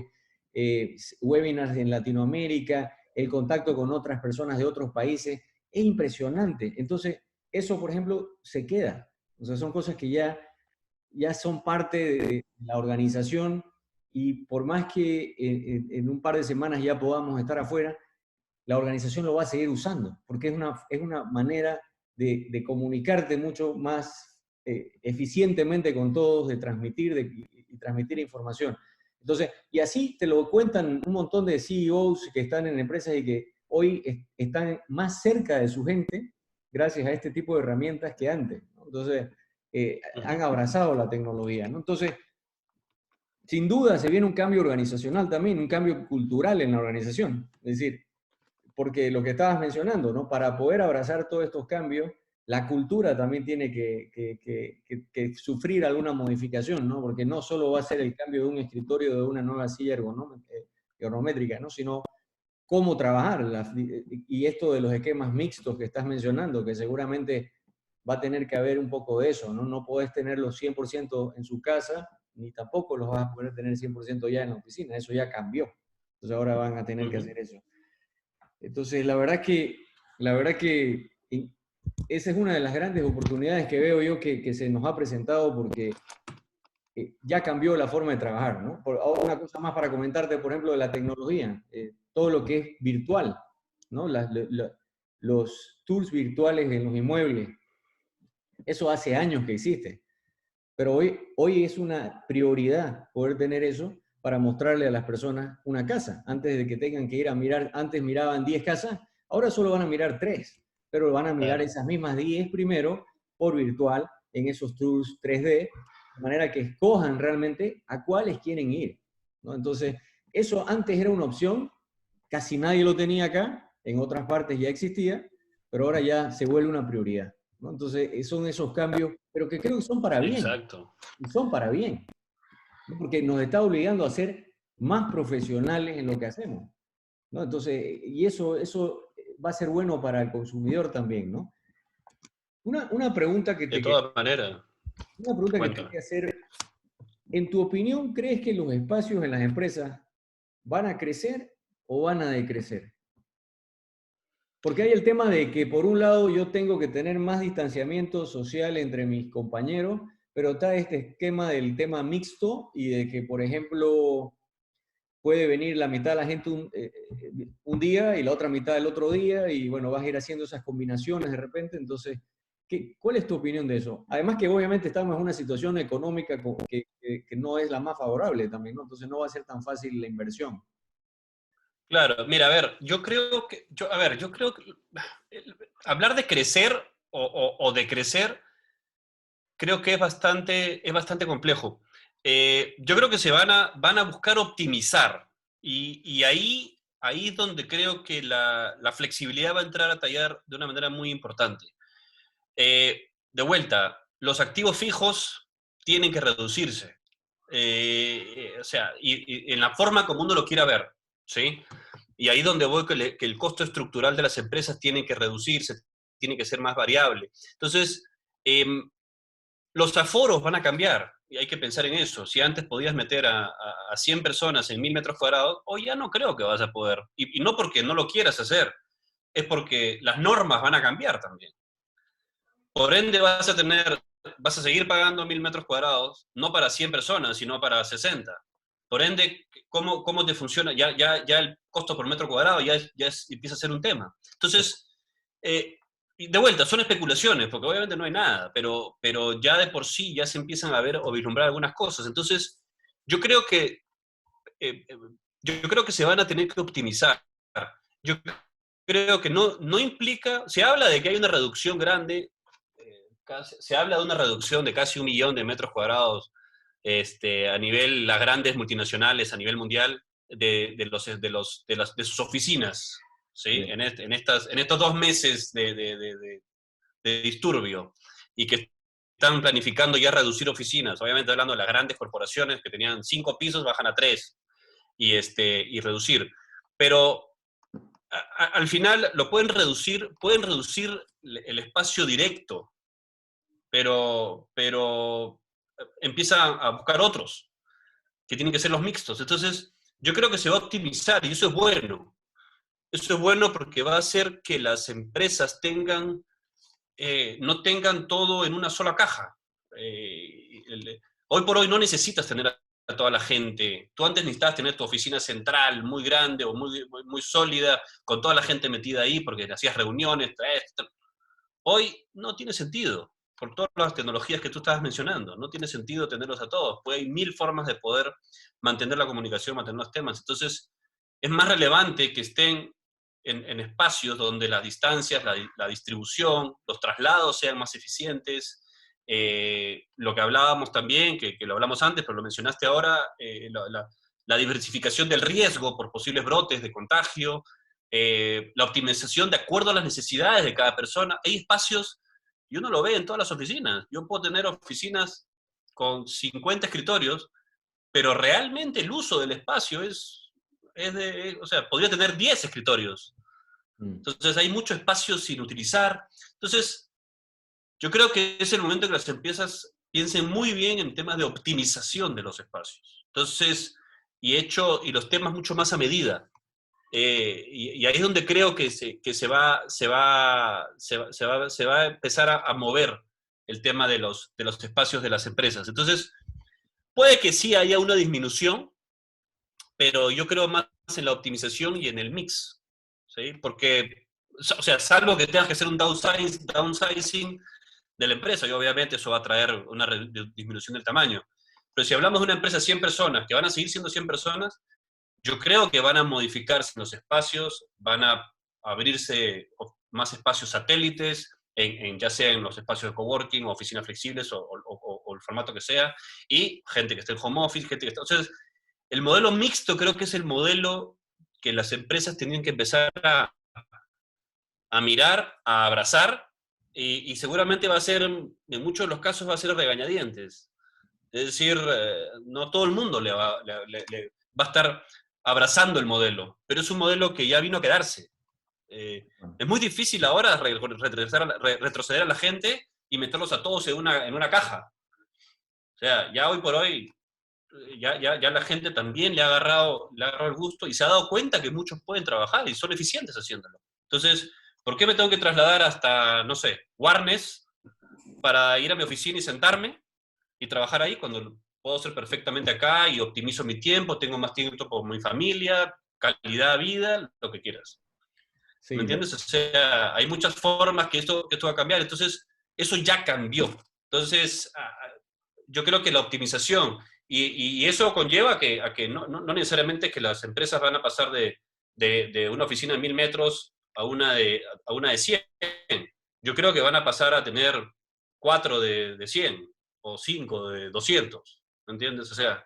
webinars en Latinoamérica, el contacto con otras personas de otros países. Es impresionante. Entonces, eso, por ejemplo, se queda. O sea, son cosas que ya son parte de la organización, y por más que en un par de semanas ya podamos estar afuera, la organización lo va a seguir usando, porque es una manera de comunicarte mucho más eficientemente con todos, de transmitir y transmitir información. Entonces, y así te lo cuentan un montón de CEOs que están en empresas y que hoy están más cerca de su gente gracias a este tipo de herramientas que antes, ¿no? Entonces, han abrazado la tecnología, ¿no? Entonces, sin duda se viene un cambio organizacional también, un cambio cultural en la organización. Es decir, porque lo que estabas mencionando, ¿no? Para poder abrazar todos estos cambios, la cultura también tiene que sufrir alguna modificación, ¿no? Porque no solo va a ser el cambio de un escritorio, de una nueva silla ergonométrica, ¿no? Sino cómo trabajar. Y esto de los esquemas mixtos que estás mencionando, que seguramente va a tener que haber un poco de eso, ¿no? No podés tenerlos 100% en su casa, ni tampoco los vas a poder tener 100% ya en la oficina. Eso ya cambió. Entonces ahora van a tener que hacer eso. Entonces, la verdad que esa es una de las grandes oportunidades que veo yo que se nos ha presentado, porque ya cambió la forma de trabajar, ¿no? Una cosa más para comentarte, por ejemplo, de la tecnología, todo lo que es virtual, ¿no? Los tours virtuales en los inmuebles, eso hace años que existe, pero hoy es una prioridad poder tener eso para mostrarle a las personas una casa, antes de que tengan que ir a mirar. Antes miraban 10 casas, ahora solo van a mirar 3. pero van a mirar Claro. esas mismas 10 primero por virtual en esos tours 3D, de manera que escojan realmente a cuáles quieren ir, ¿no? Entonces, eso antes era una opción, casi nadie lo tenía acá, en otras partes ya existía, pero ahora ya se vuelve una prioridad, ¿no? Entonces, son esos cambios, pero que creo que son para bien, Exacto. y son para bien, ¿no? Porque nos está obligando a ser más profesionales en lo que hacemos, ¿no? Entonces, y eso va a ser bueno para el consumidor también, ¿no? Una pregunta que De te, todas maneras, una pregunta que te cuéntame. quería hacer. En tu opinión, ¿crees que los espacios en las empresas van a crecer o van a decrecer? Porque hay el tema de que por un lado yo tengo que tener más distanciamiento social entre mis compañeros, pero está este esquema del tema mixto y de que, por ejemplo, puede venir la mitad de la gente un día y la otra mitad el otro día y bueno, vas a ir haciendo esas combinaciones de repente. Entonces, ¿cuál es tu opinión de eso? Además que obviamente estamos en una situación económica que no es la más favorable también, ¿no? Entonces no va a ser tan fácil la inversión. Claro, mira, a ver, yo creo que hablar de crecer o de crecer, creo que es bastante complejo. Yo creo que van a buscar optimizar y ahí es donde creo que la flexibilidad va a entrar a tallar de una manera muy importante. De vuelta, los activos fijos tienen que reducirse. O sea, y en la forma como uno lo quiera ver, ¿sí? Y ahí es donde voy que el costo estructural de las empresas tiene que reducirse, tiene que ser más variable. Entonces, eh, los aforos van a cambiar y hay que pensar en eso. Si antes podías meter a 100 personas en 1000 metros cuadrados, hoy ya no creo que vas a poder. Y no porque no lo quieras hacer, es porque las normas van a cambiar también. Por ende, vas a seguir pagando 1000 metros cuadrados, no para 100 personas, sino para 60. Por ende, cómo te funciona? Ya el costo por metro cuadrado empieza a ser un tema. Entonces, y de vuelta, son especulaciones, porque obviamente no hay nada, pero ya de por sí ya se empiezan a ver o vislumbrar algunas cosas. Entonces, yo creo que, eh, yo creo que se van a tener que optimizar. Yo creo que no implica, se habla de que hay una reducción grande, se habla de una reducción de casi 1 millón de metros cuadrados a nivel, las grandes multinacionales a nivel mundial de sus oficinas, ¿sí? Bien. En estos 2 meses de disturbio y que están planificando ya reducir oficinas, obviamente hablando de las grandes corporaciones que tenían 5 pisos, bajan a 3 y reducir. Pero al final lo pueden reducir el espacio directo, pero empiezan a buscar otros, que tienen que ser los mixtos. Entonces, yo creo que se va a optimizar y eso es bueno. Eso es bueno porque va a hacer que las empresas no tengan todo en una sola caja. Hoy por hoy no necesitas tener a toda la gente. Tú antes necesitabas tener tu oficina central muy grande o muy sólida, con toda la gente metida ahí porque hacías reuniones. Hoy no tiene sentido, por todas las tecnologías que tú estabas mencionando. No tiene sentido tenerlos a todos. Pues hay mil formas de poder mantener la comunicación, mantener los temas. Entonces, es más relevante que estén en espacios donde las distancias, la distribución, los traslados sean más eficientes. Lo que hablábamos también, que lo hablamos antes, pero lo mencionaste ahora, la diversificación del riesgo por posibles brotes de contagio, la optimización de acuerdo a las necesidades de cada persona. Hay espacios, y uno lo ve en todas las oficinas. Yo puedo tener oficinas con 50 escritorios, pero realmente el uso del espacio o sea, podría tener 10 escritorios. Mm. Entonces hay mucho espacio sin utilizar. Entonces, yo creo que es el momento que las empresas piensen muy bien en temas de optimización de los espacios. Entonces, y los temas mucho más a medida. Y ahí es donde creo que se va a empezar a mover el tema de los espacios de las empresas. Entonces, puede que sí haya una disminución, pero yo creo más en la optimización y en el mix, ¿sí? Porque, o sea, salvo que tengas que hacer un downsizing de la empresa, y obviamente eso va a traer una disminución del tamaño. Pero si hablamos de una empresa de 100 personas, que van a seguir siendo 100 personas, yo creo que van a modificarse los espacios, van a abrirse más espacios satélites, ya sea en los espacios de coworking o oficinas flexibles o el formato que sea, y gente que esté en home office, gente que está... Entonces, el modelo mixto creo que es el modelo que las empresas tienen que empezar a mirar, a abrazar, y seguramente va a ser, en muchos de los casos, va a ser regañadientes. Es decir, no todo el mundo va a estar abrazando el modelo, pero es un modelo que ya vino a quedarse. Es muy difícil ahora retroceder a la gente y meterlos a todos en una caja. O sea, ya hoy por hoy, ya la gente también le ha agarrado el gusto y se ha dado cuenta que muchos pueden trabajar y son eficientes haciéndolo. Entonces, ¿por qué me tengo que trasladar hasta, no sé, Warnes para ir a mi oficina y sentarme y trabajar ahí cuando puedo hacer perfectamente acá y optimizo mi tiempo, tengo más tiempo por mi familia, calidad de vida, lo que quieras? ¿Me Sí, entiendes? O sea, hay muchas formas que esto va a cambiar. Entonces, eso ya cambió. Entonces, yo creo que la optimización, y eso conlleva a que no necesariamente que las empresas van a pasar de una oficina de 1000 metros a una de 100. Yo creo que van a pasar a tener 4 de 100 o 5 de 200. ¿Me entiendes? O sea,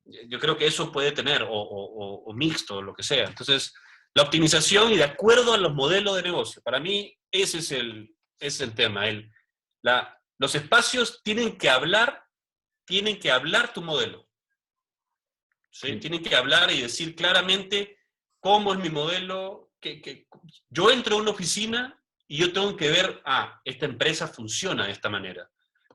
yo creo que eso puede tener, o mixto, lo que sea. Entonces, la optimización y de acuerdo a los modelos de negocio. Para mí, ese es el tema. Los espacios tienen que hablar tu modelo. ¿Sí? sí. Tienen que hablar y decir claramente cómo es mi modelo. Yo entro a una oficina y yo tengo que ver, esta empresa funciona de esta manera.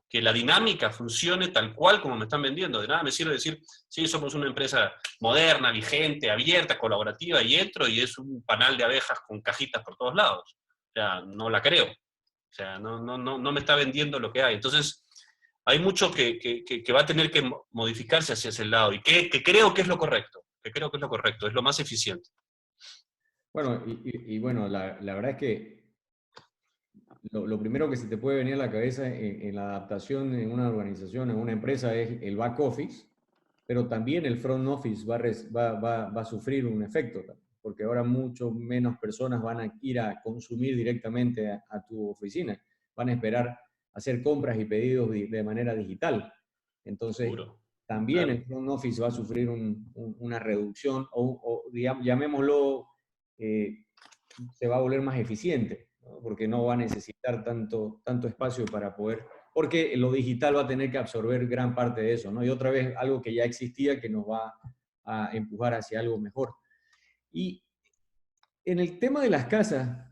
Que la dinámica funcione tal cual como me están vendiendo. De nada me sirve decir, sí, somos una empresa moderna, vigente, abierta, colaborativa, y entro y es un panal de abejas con cajitas por todos lados. O sea, no la creo. O sea, no me está vendiendo lo que hay. Entonces, hay mucho que va a tener que modificarse hacia ese lado, y que creo que es lo correcto, es lo más eficiente. Bueno, y bueno, la verdad es que lo primero que se te puede venir a la cabeza en la adaptación en una organización, en una empresa, es el back office, pero también el front office va a sufrir un efecto, porque ahora mucho menos personas van a ir a consumir directamente a tu oficina, van a esperar hacer compras y pedidos de manera digital. Entonces, Seguro. también Claro. el front office va a sufrir una reducción, digamos, llamémoslo, se va a volver más eficiente, ¿no? Porque no va a necesitar tanto espacio para poder, porque lo digital va a tener que absorber gran parte de eso, ¿no? Y otra vez algo que ya existía que nos va a empujar hacia algo mejor. Y en el tema de las casas,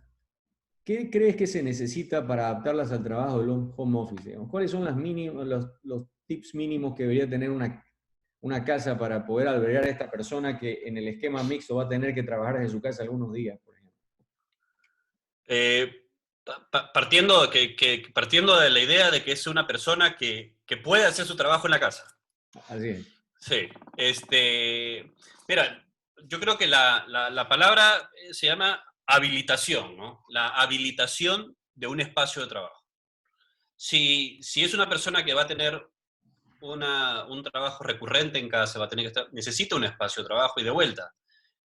¿qué crees que se necesita para adaptarlas al trabajo del home office? Digamos? ¿Cuáles son los tips mínimos que debería tener una casa para poder albergar a esta persona que en el esquema mixto va a tener que trabajar desde su casa algunos días, por ejemplo? Eh, partiendo de la idea de que es una persona que puede hacer su trabajo en la casa. Así es. Sí. Mira, yo creo que la palabra se llama habilitación, ¿no? La habilitación de un espacio de trabajo. Si es una persona que va a tener un trabajo recurrente en casa, va a tener que necesita un espacio de trabajo, y de vuelta.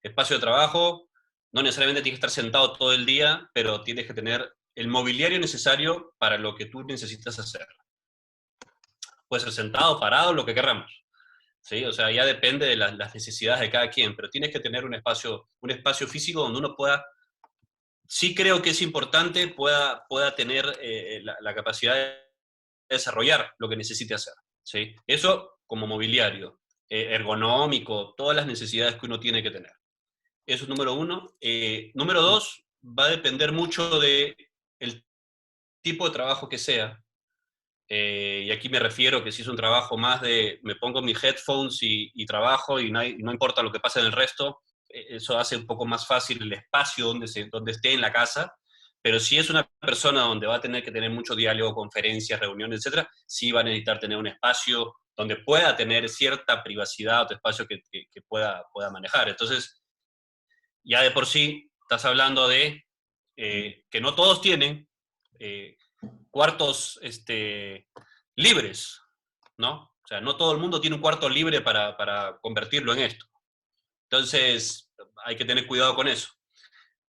Espacio de trabajo, no necesariamente tienes que estar sentado todo el día, pero tienes que tener el mobiliario necesario para lo que tú necesitas hacer. Puede ser sentado, parado, lo que queramos. ¿Sí? O sea, ya depende de las necesidades de cada quien, pero tienes que tener un espacio físico donde uno pueda, sí creo que es importante, pueda tener la capacidad de desarrollar lo que necesite hacer. ¿Sí? Eso como mobiliario, ergonómico, todas las necesidades que uno tiene que tener. Eso es número uno. Número dos, va a depender mucho del tipo de trabajo que sea. Y aquí me refiero que si es un trabajo más de me pongo mis headphones y trabajo y no importa lo que pase en el resto, eso hace un poco más fácil el espacio donde esté en la casa. Pero si es una persona donde va a tener que tener mucho diálogo, conferencias, reuniones, etcétera, sí va a necesitar tener un espacio donde pueda tener cierta privacidad, otro espacio que pueda manejar. Entonces, ya de por sí estás hablando de que no todos tienen eh, cuartos libres, ¿no? O sea, no todo el mundo tiene un cuarto libre para convertirlo en esto. Entonces, hay que tener cuidado con eso.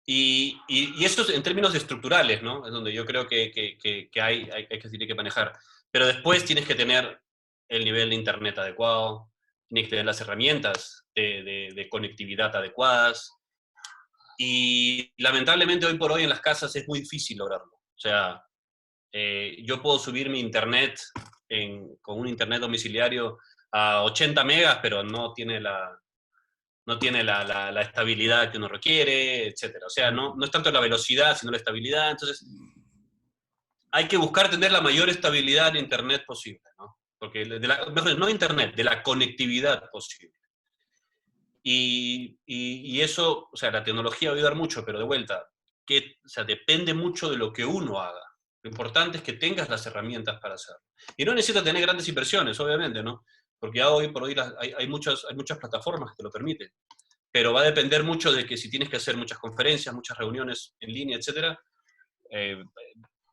Y eso es en términos estructurales, ¿no? Es donde yo creo que se tiene que manejar. Pero después tienes que tener el nivel de internet adecuado, tienes que tener las herramientas de conectividad adecuadas. Y lamentablemente hoy por hoy en las casas es muy difícil lograrlo. O sea, yo puedo subir mi internet con un internet domiciliario a 80 megas, pero no tiene la estabilidad que uno requiere, etcétera. O sea, no es tanto la velocidad, sino la estabilidad. Entonces, hay que buscar tener la mayor estabilidad de Internet posible, ¿no? Porque mejor, no Internet, de la conectividad posible. Y eso, o sea, la tecnología va a ayudar mucho, pero de vuelta, o sea, depende mucho de lo que uno haga. Lo importante es que tengas las herramientas para hacerlo. Y no necesitas tener grandes inversiones, obviamente, ¿no? Porque ya hoy por hoy hay muchas plataformas que te lo permiten, pero va a depender mucho de que si tienes que hacer muchas conferencias, muchas reuniones en línea, etcétera, eh,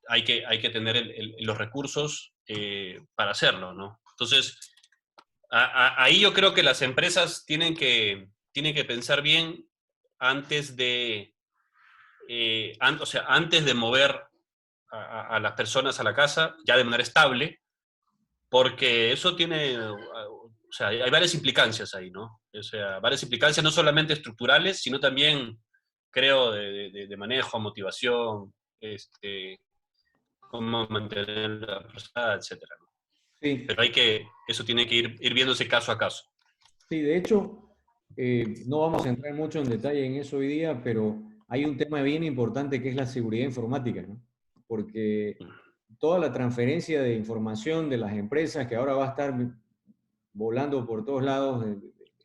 hay que tener los recursos para hacerlo, ¿no? Entonces, ahí yo creo que las empresas tienen que pensar bien antes o sea, antes de mover a las personas a la casa, ya de manera estable, porque eso tiene, o sea, hay varias implicancias ahí, ¿no? O sea, varias implicancias no solamente estructurales, sino también, creo, de manejo, motivación, cómo mantener la persona, etcétera, ¿no? Sí, Pero eso tiene que ir viéndose caso a caso. sí, de hecho, no vamos a entrar mucho en detalle en eso hoy día, pero hay un tema bien importante que es la seguridad informática, ¿no? Porque toda la transferencia de información de las empresas que ahora va a estar volando por todos lados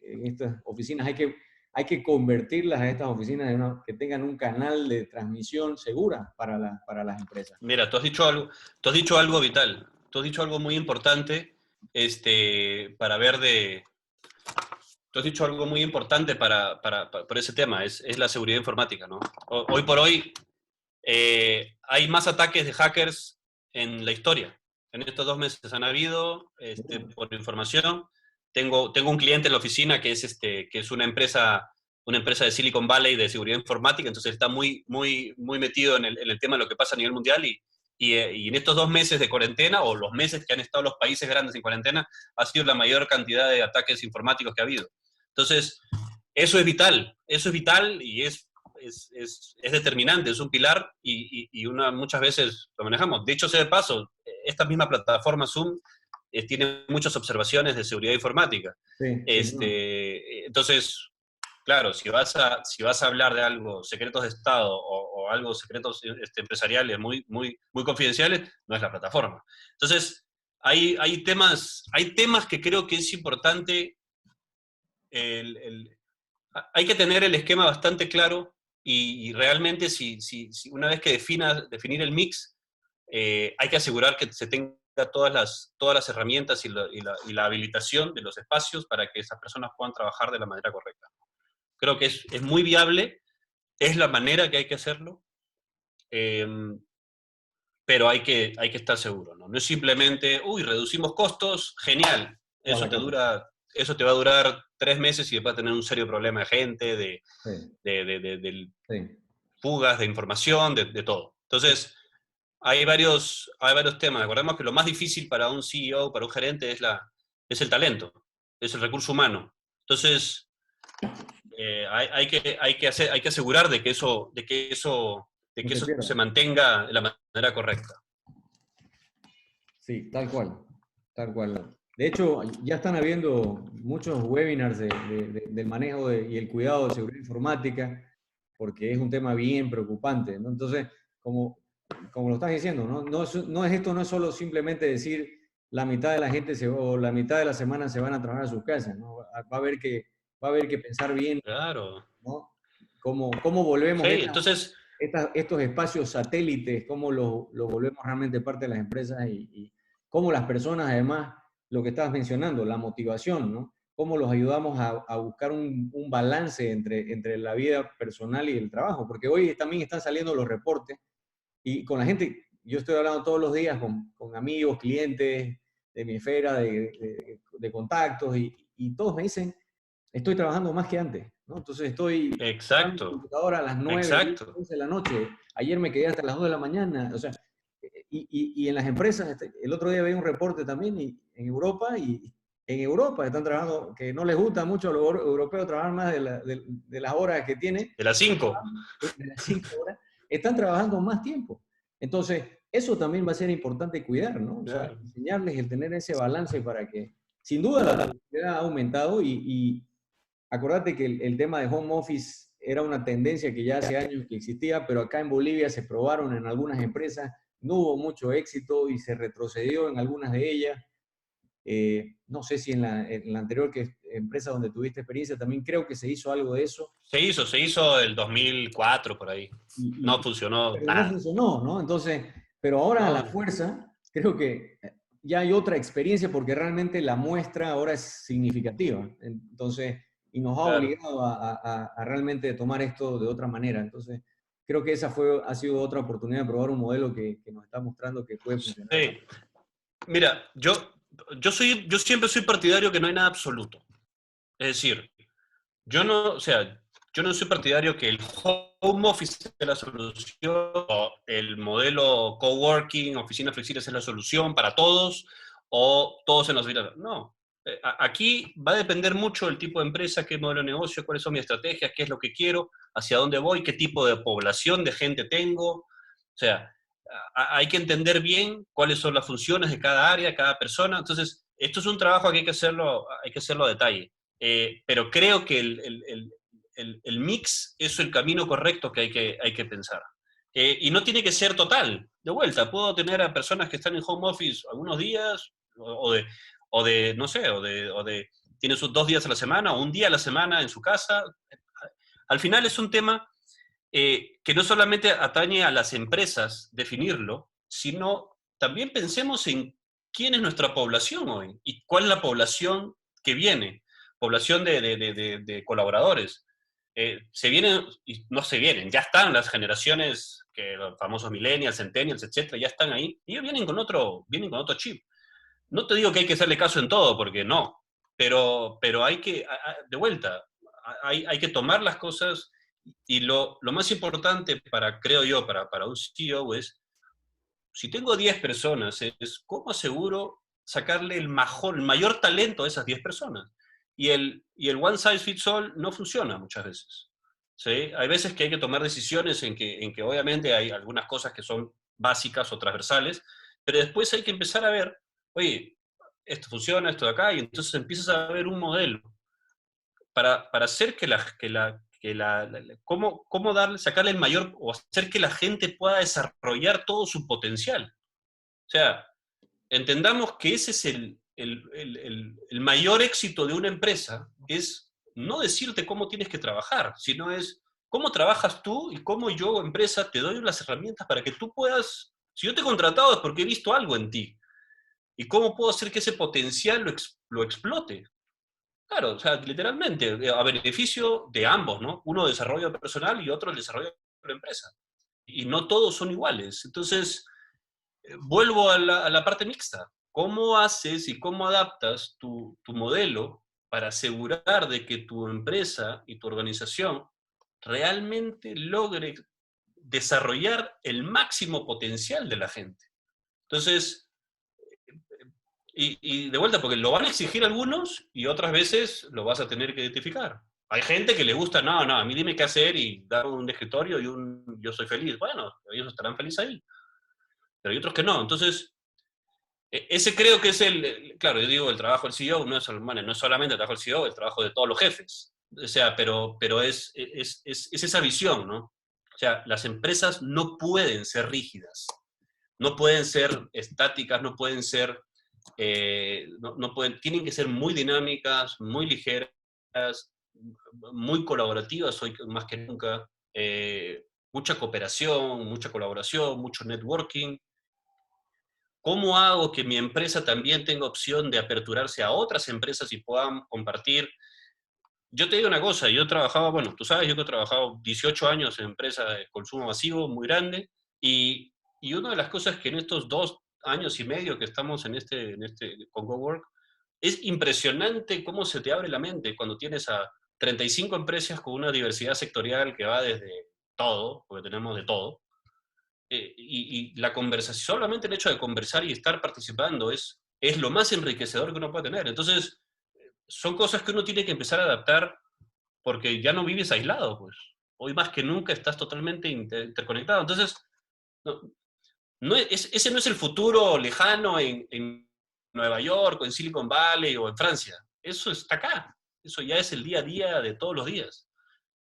en estas oficinas, hay que convertirlas a estas oficinas que tengan un canal de transmisión segura para las empresas. Mira, tú has dicho algo vital, tú has dicho algo muy importante, para ver tú has dicho algo muy importante por ese tema, es la seguridad informática, ¿no? Hoy por hoy hay más ataques de hackers en la historia. En estos 2 meses han habido, por información. Tengo un cliente en la oficina que es una empresa de Silicon Valley de seguridad informática, entonces está muy, muy, muy metido en el tema de lo que pasa a nivel mundial y en estos 2 meses de cuarentena, o los meses que han estado los países grandes en cuarentena, ha sido la mayor cantidad de ataques informáticos que ha habido. Entonces, eso es vital y es determinante, es un pilar y muchas veces lo manejamos. De hecho, sea de paso, esta misma plataforma Zoom tiene muchas observaciones de seguridad informática. Sí, señor. Entonces, claro, si vas a hablar de algo, secretos de Estado o algo secretos empresariales muy, muy, muy confidenciales, no es la plataforma. Entonces, hay temas que creo que es importante hay que tener el esquema bastante claro y realmente una vez que definir el mix, hay que asegurar que se tenga todas las herramientas y la habilitación de los espacios para que esas personas puedan trabajar de la manera correcta. Creo que es muy viable, es la manera que hay que hacerlo, eh, pero hay que estar seguro, ¿no? No es simplemente, uy, reducimos costos, genial, Toda eso la te casa. dura, eso te va a durar 3 meses y después va a tener un serio problema de gente, de, Sí, de, de, de- de sí, fugas de información, de todo. sí, Entonces, hay varios temas. Recordemos que lo más difícil para un CEO, para un gerente, es el talento, es el recurso humano. Entonces, hay que asegurar de que eso, de que eso, de no que se eso se pierda. mantenga de la manera correcta. Sí, tal cual, tal cual. De hecho, ya están habiendo muchos webinars del manejo y el cuidado de seguridad informática, porque es un tema bien preocupante, ¿no? Entonces, como lo estás diciendo, ¿no? Esto no es solo simplemente decir la mitad de la gente o la mitad de la semana se van a trabajar a sus casas, ¿no? Va a haber que pensar bien, Claro. ¿no? ¿Cómo volvemos Sí, entonces, estos espacios satélites, cómo los volvemos realmente parte de las empresas y cómo las personas, además, lo que estabas mencionando, la motivación, ¿no? Cómo los ayudamos a buscar un balance entre la vida personal y el trabajo, porque hoy también están saliendo los reportes y con la gente, yo estoy hablando todos los días con amigos, clientes de mi esfera de contactos y todos me dicen, estoy trabajando más que antes. ¿no? Entonces estoy en mi Exacto, computadora a las 9, 10, exacto. 11 de la noche. Ayer me quedé hasta las 2 de la mañana. O sea, y en las empresas, el otro día veía un reporte también en Europa, y en Europa están trabajando, que no les gusta mucho a los europeos trabajar más de las horas que tienen, De las 5. de las 5 horas, están trabajando más tiempo. Entonces, eso también va a ser importante cuidar, ¿no? O sea, Claro. enseñarles el tener ese balance para que, sin duda, la productividad ha aumentado y acordate que el tema de home office era una tendencia que ya hace años que existía, pero acá en Bolivia se probaron en algunas empresas, no hubo mucho éxito y se retrocedió en algunas de ellas. No sé si en la anterior empresa donde tuviste experiencia también creo que se hizo algo de eso. Se hizo el 2004 por ahí. No funcionó Pero no nada. funcionó, ¿no? Entonces, pero ahora a No, la no, fuerza, creo que ya hay otra experiencia porque realmente la muestra ahora es significativa. Entonces, y nos ha claro. obligado a realmente tomar esto de otra manera. Entonces, creo que ha sido otra oportunidad de probar un modelo que nos está mostrando que puede funcionar Sí. también. Mira, yo siempre soy partidario que no hay nada absoluto. Es decir, yo no, o sea, yo no soy partidario que el home office sea la solución, o el modelo coworking, oficina flexible es la solución para todos, o todos en los oficinas. No. Aquí va a depender mucho del tipo de empresa, qué modelo de negocio, cuáles son mis estrategias, qué es lo que quiero, hacia dónde voy, qué tipo de población, de gente tengo. O sea, hay que entender bien cuáles son las funciones de cada área, cada persona. Entonces, esto es un trabajo que hay que hacerlo a detalle. Pero creo que el mix es el camino correcto que hay que pensar. Y no tiene que ser total. De vuelta, puedo tener a personas que están en home office algunos días, no sé, tiene sus 2 días a la semana o un día a la semana en su casa. Al final es un tema que no solamente atañe a las empresas definirlo, sino también pensemos en quién es nuestra población hoy y cuál es la población que viene, población de colaboradores. Se vienen, y no se vienen, ya están las generaciones, que los famosos millennials, centennials, etcétera, ya están ahí, y ellos vienen con otro chip. No te digo que hay que hacerle caso en todo, porque no, pero hay que, de vuelta, hay que tomar las cosas y lo más importante creo yo, para un CEO es, si tengo 10 personas, es cómo aseguro sacarle el mayor talento a esas 10 personas. Y el one size fits all no funciona muchas veces. ¿Sí? Hay veces que hay que tomar decisiones en que obviamente hay algunas cosas que son básicas o transversales, pero después hay que empezar a ver, oye, esto funciona, esto de acá, y entonces empiezas a ver un modelo para hacer cómo sacarle el mayor, o hacer que la gente pueda desarrollar todo su potencial. O sea, entendamos que ese es el mayor éxito de una empresa, es no decirte cómo tienes que trabajar, sino es cómo trabajas tú y cómo yo, empresa, te doy las herramientas para que tú puedas, si yo te he contratado es porque he visto algo en ti, y cómo puedo hacer que ese potencial lo explote. Claro, o sea, literalmente, a beneficio de ambos, ¿no? Uno desarrollo personal y otro el desarrollo de la empresa. Y no todos son iguales. Entonces, vuelvo a la parte mixta. ¿Cómo haces y cómo adaptas tu modelo para asegurar de que tu empresa y tu organización realmente logre desarrollar el máximo potencial de la gente? Entonces, y de vuelta, porque lo van a exigir algunos y otras veces lo vas a tener que identificar. Hay gente que le gusta, no, no, a mí dime qué hacer y dar un escritorio y yo soy feliz. Bueno, ellos estarán felices ahí, pero hay otros que no. Entonces, ese creo que es claro, yo digo, el trabajo del CEO no es solamente el trabajo del CEO, el trabajo de todos los jefes. O sea, pero es esa visión, ¿no? O sea, las empresas no pueden ser rígidas, no pueden ser estáticas, no pueden ser, no pueden, tienen que ser muy dinámicas, muy ligeras, muy colaborativas hoy más que nunca, mucha cooperación, mucha colaboración, mucho networking. ¿Cómo hago que mi empresa también tenga opción de aperturarse a otras empresas y puedan compartir? Yo te digo una cosa, yo trabajaba, bueno, tú sabes, yo he trabajado 18 años en empresa de consumo masivo muy grande y una de las cosas que en estos 2 años y medio que estamos con GoWork, es impresionante cómo se te abre la mente cuando tienes a 35 empresas con una diversidad sectorial que va desde todo, porque tenemos de todo, y la conversación, solamente el hecho de conversar y estar participando es lo más enriquecedor que uno puede tener. Entonces, son cosas que uno tiene que empezar a adaptar porque ya no vives aislado, pues. Hoy más que nunca estás totalmente interconectado. Entonces, no, ese no es el futuro lejano en Nueva York o en Silicon Valley o en Francia. Eso está acá. Eso ya es el día a día de todos los días.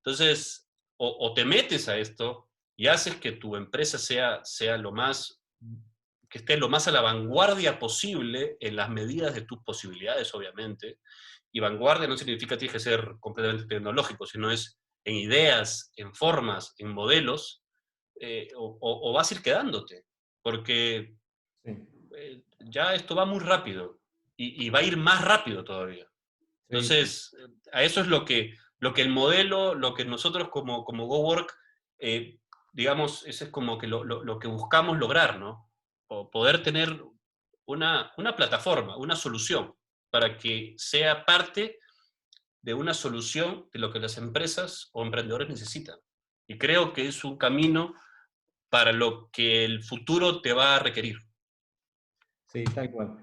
Entonces, o te metes a esto y haces que tu empresa sea lo más, que esté lo más a la vanguardia posible en las medidas de tus posibilidades, obviamente. Y vanguardia no significa que tienes que ser completamente tecnológico, sino es en ideas, en formas, en modelos, o vas a ir quedándote, porque Sí, ya esto va muy rápido y va a ir más rápido todavía. sí, sí. Entonces, a eso es lo que el modelo, lo que nosotros como GoWork, eh, digamos, eso es como que lo que buscamos lograr, ¿no? O poder tener una plataforma, una solución, para que sea parte de una solución de lo que las empresas o emprendedores necesitan. Y creo que es un camino para lo que el futuro te va a requerir. Sí, tal cual.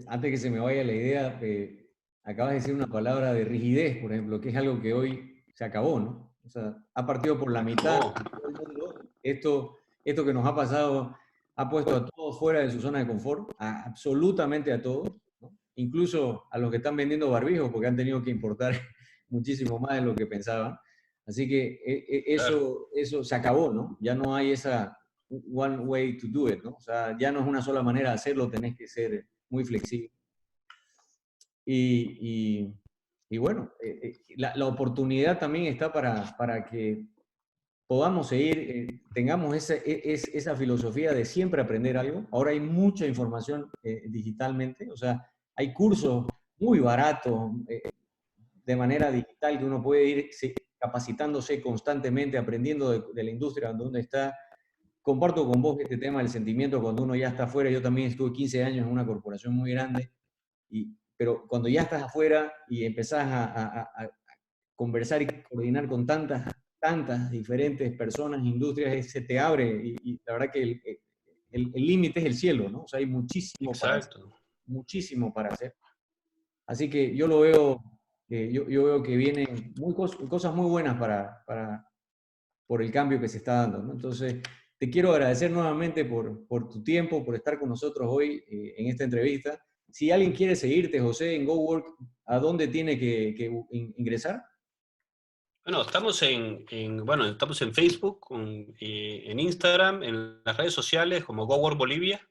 Antes que se me vaya la idea, acabas de decir una palabra de rigidez, por ejemplo, que es algo que hoy se acabó, ¿no? O sea, ha partido por la mitad Acabó. a todo el mundo. Esto que nos ha pasado ha puesto a todos fuera de su zona de confort, absolutamente a todos, ¿no? Incluso a los que están vendiendo barbijos, porque han tenido que importar muchísimo más de lo que pensaban. Así que Claro. eso se acabó, ¿no? Ya no hay esa one way to do it, ¿no? O sea, ya no es una sola manera de hacerlo, tenés que ser muy flexible. Y, y, y bueno, la oportunidad también está para que podamos seguir, tengamos esa filosofía de siempre aprender algo. Ahora hay mucha información digitalmente, o sea, hay cursos muy baratos de manera digital que uno puede ir capacitándose constantemente, aprendiendo de la industria donde uno está. Comparto con vos este tema del sentimiento cuando uno ya está afuera. Yo también estuve 15 años en una corporación muy grande, pero cuando ya estás afuera y empezás a conversar y coordinar con tantas diferentes personas, industrias, se te abre y la verdad que el límite es el cielo, ¿no? O sea, hay muchísimo para hacer, Exacto. muchísimo para hacer. Así que yo lo veo, yo veo que vienen cosas muy buenas por el cambio que se está dando, ¿no? Entonces, te quiero agradecer nuevamente por tu tiempo, por estar con nosotros hoy en esta entrevista. Si alguien quiere seguirte, José, en GoWork, ¿a dónde tiene que ingresar? Bueno, bueno, estamos en Facebook, en Instagram, en las redes sociales como GoWork Bolivia,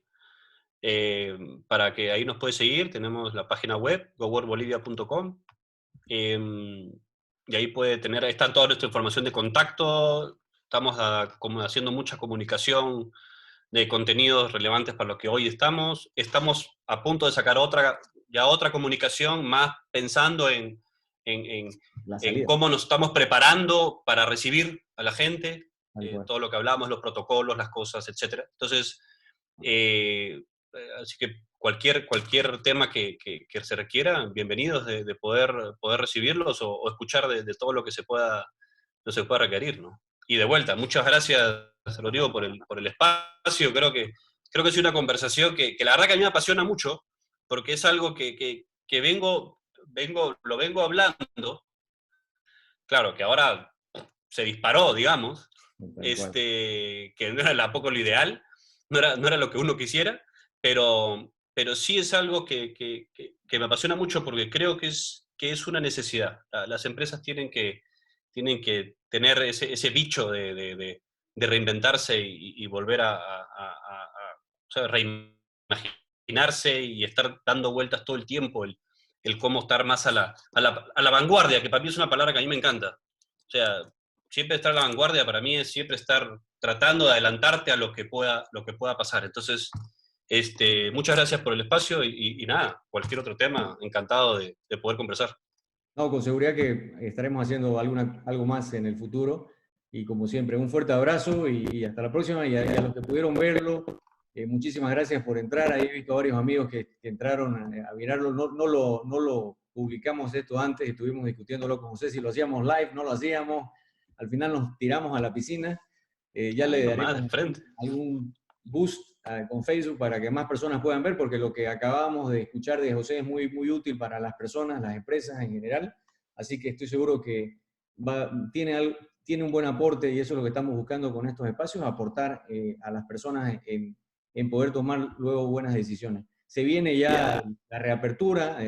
para que ahí nos puede seguir. Tenemos la página web, goworkbolivia.com, y ahí puede tener, ahí está toda nuestra información de contacto. Estamos como haciendo mucha comunicación de contenidos relevantes para lo que hoy estamos. Estamos a punto de sacar otra comunicación, más pensando en, en, La en salida, cómo nos estamos preparando para recibir a la gente, tal cual. todo lo que hablamos, los protocolos, las cosas, etc. Entonces, así que cualquier tema que se requiera, bienvenidos de poder recibirlos o escuchar de todo lo se pueda requerir, ¿no? Y de vuelta, muchas gracias, Rodrigo, por el espacio. Creo que es una conversación que la verdad que a mí me apasiona mucho, porque es algo que lo vengo hablando, claro, que ahora se disparó, digamos, Tal cual. que no era poco lo ideal, no era lo que uno quisiera, pero sí es algo que me apasiona mucho porque creo que es una necesidad. Las empresas tienen que tener ese bicho de reinventarse y volver o sea, reimaginarse y estar dando vueltas todo el tiempo, el cómo estar más a la vanguardia, que para mí es una palabra que a mí me encanta. O sea, siempre estar a la vanguardia para mí es siempre estar tratando de adelantarte a lo que pueda pasar. Entonces, muchas gracias por el espacio y nada, cualquier otro tema, encantado de poder conversar. No, con seguridad que estaremos haciendo algo más en el futuro. Y como siempre, un fuerte abrazo y hasta la próxima. Y a los que pudieron verlo, muchísimas gracias por entrar. Ahí he visto a varios amigos que entraron a mirarlo. No lo publicamos esto antes, estuvimos discutiéndolo con José si lo hacíamos live, no lo hacíamos, al final nos tiramos a la piscina, ya le Nomás daremos de frente. algún boost con Facebook para que más personas puedan ver, porque lo que acabamos de escuchar de José es muy, muy útil para las personas, las empresas en general, así que estoy seguro que tiene un buen aporte y eso es lo que estamos buscando con estos espacios, aportar a las personas en poder tomar luego buenas decisiones. Se viene ya la reapertura,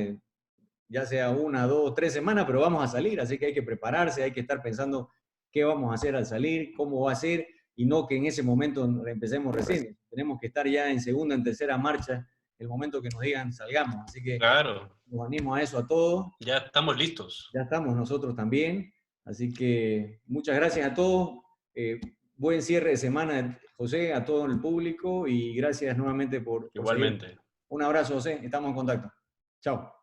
ya sea 1, 2, 3 semanas, pero vamos a salir, así que hay que prepararse, hay que estar pensando qué vamos a hacer al salir, cómo va a ser, y no que en ese momento empecemos recién. Tenemos que estar ya en segunda, en tercera marcha, el momento que nos digan salgamos. Así que Claro, nos animo a eso a todos. ya estamos listos. Ya estamos nosotros también. Así que muchas gracias a todos. Buen cierre de semana, José, a todo el público y gracias nuevamente por Igualmente. seguir. Un abrazo, José. Estamos en contacto. Chao.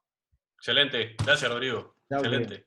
Excelente. Gracias, Rodrigo. Chao, Excelente.